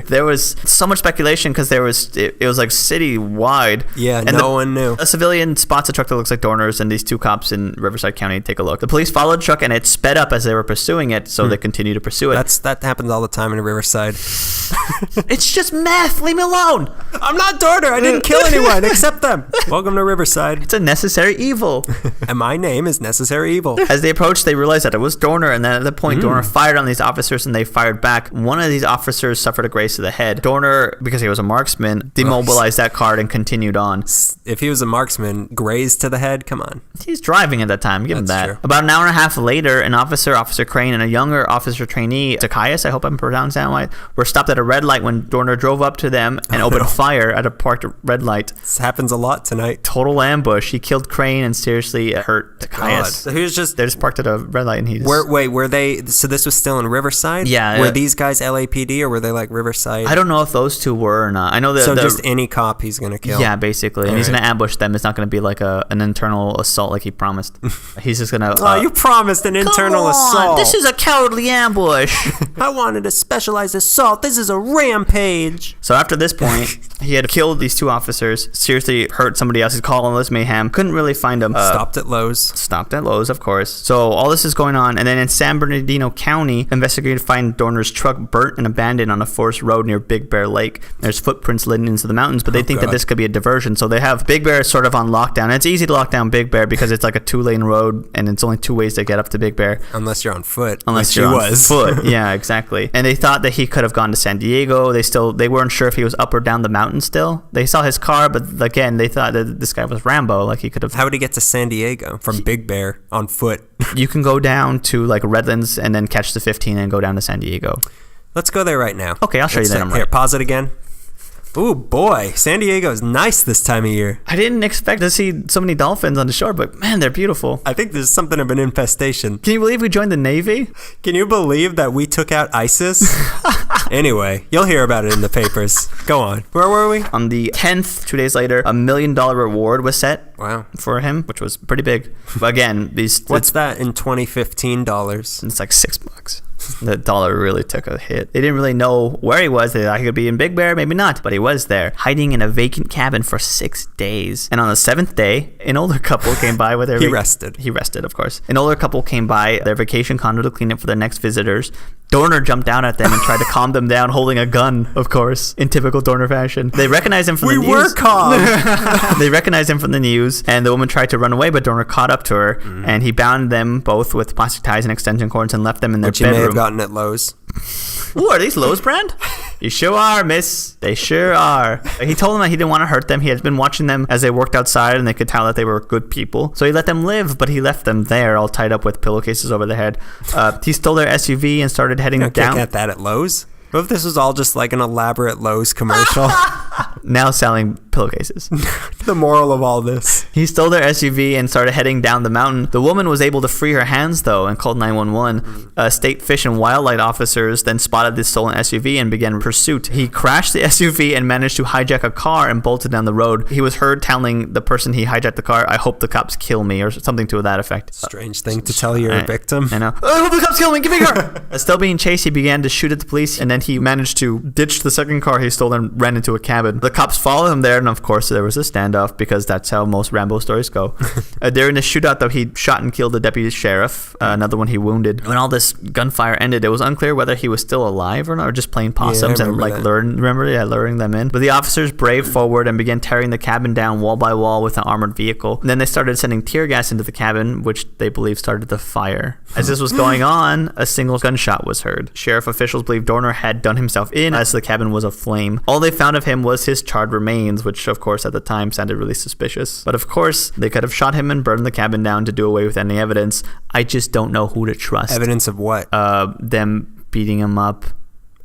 There was so much speculation because it was like city-wide. Yeah, and no one knew. A civilian spots a truck that looks like Dorner's, and these 2 cops in Riverside County take a look. The police followed the truck, and it sped up as they were pursuing it, so they continue to pursue it. That happens all the time in Riverside. It's just meth. Leave me alone. I'm not Dorner. I didn't kill anyone except them. Welcome to Riverside. It's a necessary evil. And my name is Necessary Evil. As they approached, they realized that it was Dorner, and then at that point, Dorner fired on these officers, and they fired back. One of these officers suffered a graze to the head. Dorner, because he was a marksman, demobilized that car and continued on. If he was a marksman, graze to the head? Come on. He's driving at that time. Give him that. True. About an hour and a half later, an Officer Crane, and a younger officer trainee, Zacchaeus, I hope I'm pronouncing that right, were stopped at a red light when Dorner drove up to them and opened fire at a parked red light. This happens a lot tonight. Total ambush. He killed Crane and seriously hurt Zacchaeus. So he was just... They just parked at a red light and he just... Were they... So this was still in Riverside? Yeah. Were these guys LAPD or were they like Riverside? I don't know if those 2 were or not. I know that... So just any cop he's going to kill? Yeah, basically. And he's going to ambush them. It's not going to be like an internal assault like he promised. He's just going to... Oh, you promised an internal assault. This is a cowardly ambush. I wanted a specialized assault. This is a rampage. So after this point, he had killed these 2 officers, seriously hurt somebody else. He's calling this mayhem. Couldn't really find him. Stopped at Lowe's, of course. So all this is going on. And then in San Bernardino County, investigators find Dorner's truck burnt and abandoned on a forest road near Big Bear Lake. There's footprints leading into the mountains, but they think that this could be a diversion. So they have Big Bear sort of on lockdown. And it's easy to lock down Big Bear because it's like a 2-lane road and it's only 2 ways to get up to Big Bear. Unless you're on foot. Unless you're on foot. Yeah, exactly. And they thought that he could have gone to San Diego. They weren't sure if he was up or down the mountain still. They saw his car, but again, they thought that this guy was Rambo. Like he could have... How would he get to San Diego from Big Bear on foot? You can go down to like Redlands and then catch the 15 and go down to San Diego. Let's go there right now. Okay, I'll show you that. Here, pause it again. Ooh, boy. San Diego's nice this time of year. I didn't expect to see so many dolphins on the shore, but man, they're beautiful. I think there's something of an infestation. Can you believe we joined the Navy? Can you believe that we took out ISIS? Anyway, you'll hear about it in the papers. Go on. Where were we? On the 10th, 2 days later, $1 million reward was set. Wow. For him, which was pretty big. But again, What's that in 2015 dollars? It's like $6. The dollar really took a hit. They didn't really know where he was. They thought he could be in Big Bear, maybe not, but he was there, hiding in a vacant cabin for 6 days. And on the 7th day, an older couple came by with their... He rested, of course. An older couple came by their vacation condo to clean it for their next visitors. Dorner jumped out at them and tried to calm them down, holding a gun, of course, in typical Dorner fashion. They recognized him from the news. We were calm. They recognized him from the news, and the woman tried to run away, but Dorner caught up to her, and he bound them both with plastic ties and extension cords and left them in their bedroom. Which you may have gotten at Lowe's. Ooh, are these Lowe's brand? You sure are, miss. They sure are. He told them that he didn't want to hurt them. He had been watching them as they worked outside, and they could tell that they were good people. So he let them live, but he left them there, all tied up with pillowcases over their head. He stole their SUV and started heading down. Can't get that at Lowe's. What if this was all just like an elaborate Lowe's commercial? Now selling pillowcases. The moral of all this. He stole their SUV and started heading down the mountain. The woman was able to free her hands, though, and called 911. State Fish and Wildlife officers then spotted this stolen SUV and began pursuit. He crashed the SUV and managed to hijack a car and bolted down the road. He was heard telling the person he hijacked the car, "I hope the cops kill me," or something to that effect. Strange thing to tell your victim. I know. "I hope the cops kill me. Give me a car." Still being chased, he began to shoot at the police, and then he managed to ditch the second car he stole and ran into a cabin. The cops followed him there, and of course there was a standoff because that's how most Rambo stories go. During the shootout, though, he shot and killed the deputy sheriff. Another one he wounded. When all this gunfire ended, it was unclear whether he was still alive or not, or just playing possums and like luring them in. But the officers braved forward and began tearing the cabin down wall by wall with an armored vehicle. And then they started sending tear gas into the cabin, which they believe started the fire. As this was going on, a single gunshot was heard. Sheriff officials believe Dorner had done himself in as the cabin was aflame. All they found of him was his charred remains, which of course at the time sounded really suspicious. But of course, they could have shot him and burned the cabin down to do away with any evidence. I just don't know who to trust. Evidence of what? Them beating him up.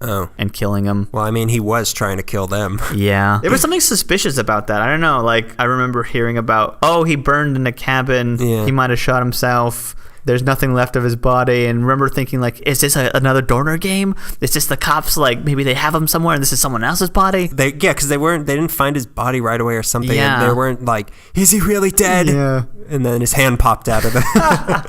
Oh. And killing him. Well, I mean, he was trying to kill them. Yeah. There was something suspicious about that. I don't know. Like, I remember hearing about, he burned in a cabin. Yeah. He might have shot himself. There's nothing left of his body, and remember thinking like, is this another Dorner game? Is this the cops, like maybe they have him somewhere and this is someone else's body? Because they didn't find his body right away or something. Yeah. And they weren't like, is he really dead? Yeah. And then his hand popped out of it.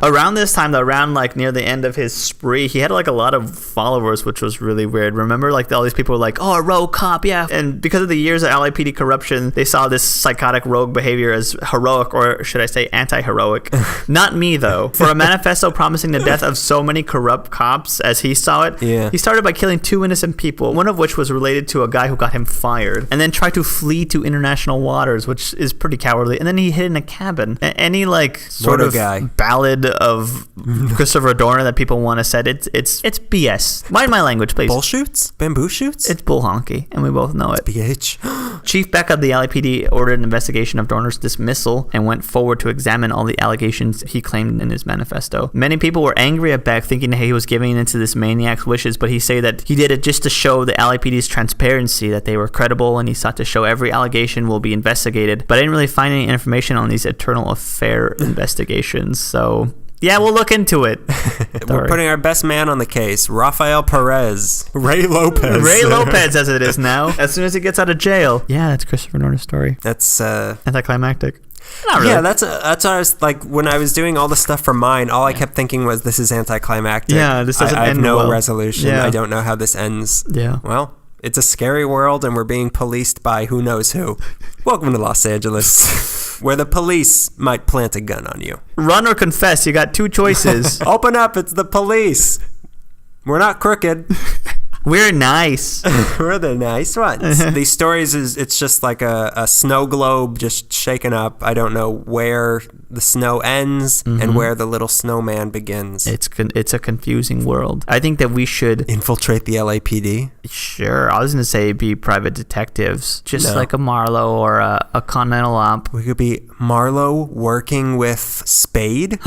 Around this time, though, around like near the end of his spree, he had like a lot of followers, which was really weird. Remember, like all these people were like, "Oh, a rogue cop, yeah." And because of the years of LAPD corruption, they saw this psychotic rogue behavior as heroic, or should I say, anti-heroic. Not me, though. For a manifesto promising the death of so many corrupt cops, as he saw it, he started by killing 2 innocent people, one of which was related to a guy who got him fired, and then tried to flee to international waters, which is pretty cowardly. And then he hid in a cabin. Any like sort of ballad of Christopher Dorner that people want to set, it's BS. Mind my language, please. Bull shoots? Bamboo shoots? It's bull honky, and we both know it. BH. Chief Beck of the LAPD ordered an investigation of Dorner's dismissal and went forward to examine all the allegations he claimed in his manifesto. Many people were angry at Beck, thinking that he was giving into this maniac's wishes, but he said that he did it just to show the LAPD's transparency, that they were credible, and he sought to show every allegation will be investigated. But I didn't really find any information on these internal affair investigations, so yeah, we'll look into it. We're putting our best man on the case, Rafael Perez. Ray Lopez as it is now. As soon as he gets out of jail. Yeah, that's Christopher Dorner's story. That's anticlimactic. Not really. Yeah, that's what I was like when I was doing all the stuff for mine. All I kept thinking was, this is anticlimactic. Yeah, this doesn't I have end no well. resolution. Yeah. I don't know how this ends. Yeah. Well, it's a scary world, and we're being policed by who knows who. Welcome to Los Angeles, where the police might plant a gun on you. Run or confess. You got 2 choices. Open up. It's the police. We're not crooked. We're nice. We're the nice ones. These stories it's just like a snow globe just shaken up. I don't know where the snow ends and where the little snowman begins. It's a confusing world. I think that we should infiltrate the LAPD. Sure. I was going to say be private detectives, just like a Marlowe or a Continental Op. We could be Marlowe working with Spade.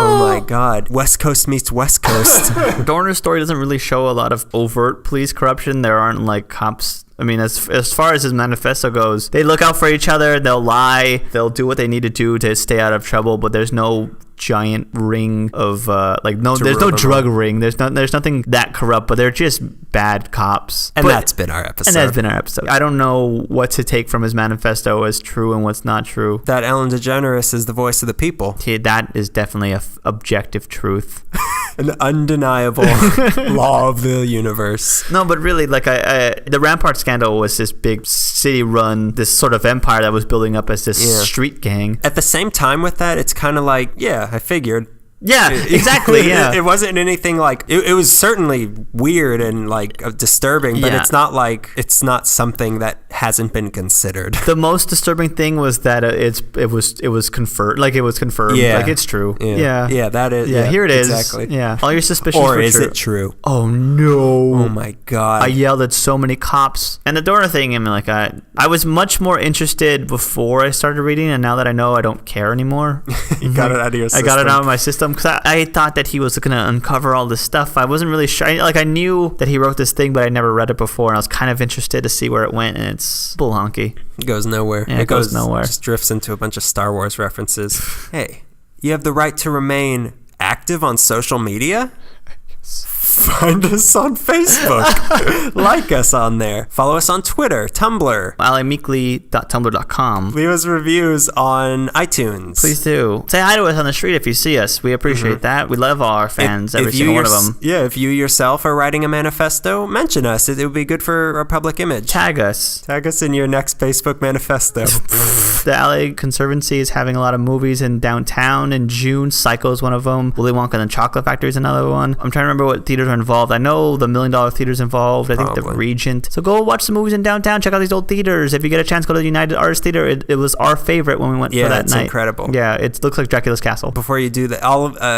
Oh my God. West Coast meets West Coast. Dorner's story doesn't really show a lot of overt police corruption. There aren't like cops. I mean, as far as his manifesto goes, they look out for each other. They'll lie. They'll do what they need to do to stay out of trouble. But there's no giant ring of there's no drug ring. There's nothing that corrupt. But they're just bad cops. And that's been our episode. I don't know what to take from his manifesto as true and what's not true. That Ellen DeGeneres is the voice of the people. That is definitely a objective truth. An undeniable law of the universe. No, but really, like the Rampart scandal was this big city-run, this sort of empire that was building up as this street gang. At the same time with that, it's kind of like, I figured. Yeah, exactly. Yeah, it wasn't anything like it was certainly weird and like disturbing, but it's not something that hasn't been considered. The most disturbing thing was that it was confirmed. Like it was confirmed. Yeah. Like it's true. Yeah. That is. Yeah, here it is. Exactly. Yeah, all your suspicions. Or were is true. it true? Oh no! Oh my god! I yelled at so many cops. And the Dorner thing. I mean, like I was much more interested before I started reading, and now that I know, I don't care anymore. You got it out of your system. I got it out of my system because I thought that he was going to uncover all this stuff. I wasn't really sure. Like, I knew that he wrote this thing, but I never read it before, and I was kind of interested to see where it went, and it's bull honky. It goes nowhere. Yeah, it goes nowhere. Just drifts into a bunch of Star Wars references. Hey, you have the right to remain active on social media? Find us on Facebook. Like us on there. Follow us on Twitter, Tumblr. alimeekly.tumblr.com. Leave us reviews on iTunes. Please do. Say hi to us on the street if you see us. We appreciate that. We love all our fans, every single one of them. Yeah, if you yourself are writing a manifesto, mention us. It would be good for our public image. Tag us. Tag us in your next Facebook manifesto. The LA Conservancy is having a lot of movies in downtown in June. Psycho is one of them. Willy Wonka and the Chocolate Factory is another one. I'm trying to remember what theaters are involved. I know the $1 Million Theater's involved. I think the Regent. So go watch some movies in downtown. Check out these old theaters. If you get a chance, go to the United Arts Theater. It was our favorite when we went for that night. Yeah, it's incredible. Yeah, it looks like Dracula's Castle. Before you do that,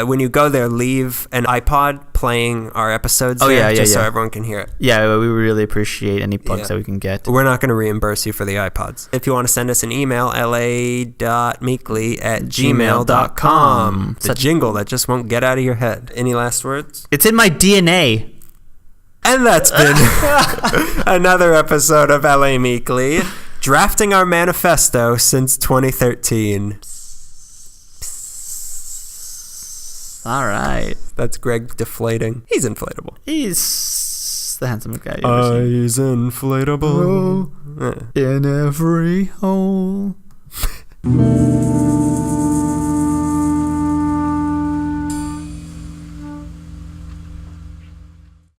when you go there, leave an iPod playing our episodes so everyone can hear it. Yeah, we really appreciate any plugs that we can get. We're not going to reimburse you for the iPods. If you want to send us an email, la.meekly@gmail.com. It's a jingle that just won't get out of your head. Any last words? It's in my DNA. And that's been another episode of LA Meekly, drafting our manifesto since 2013. All right. That's Greg deflating. He's inflatable. He's the handsome guy. He's inflatable. In every hole.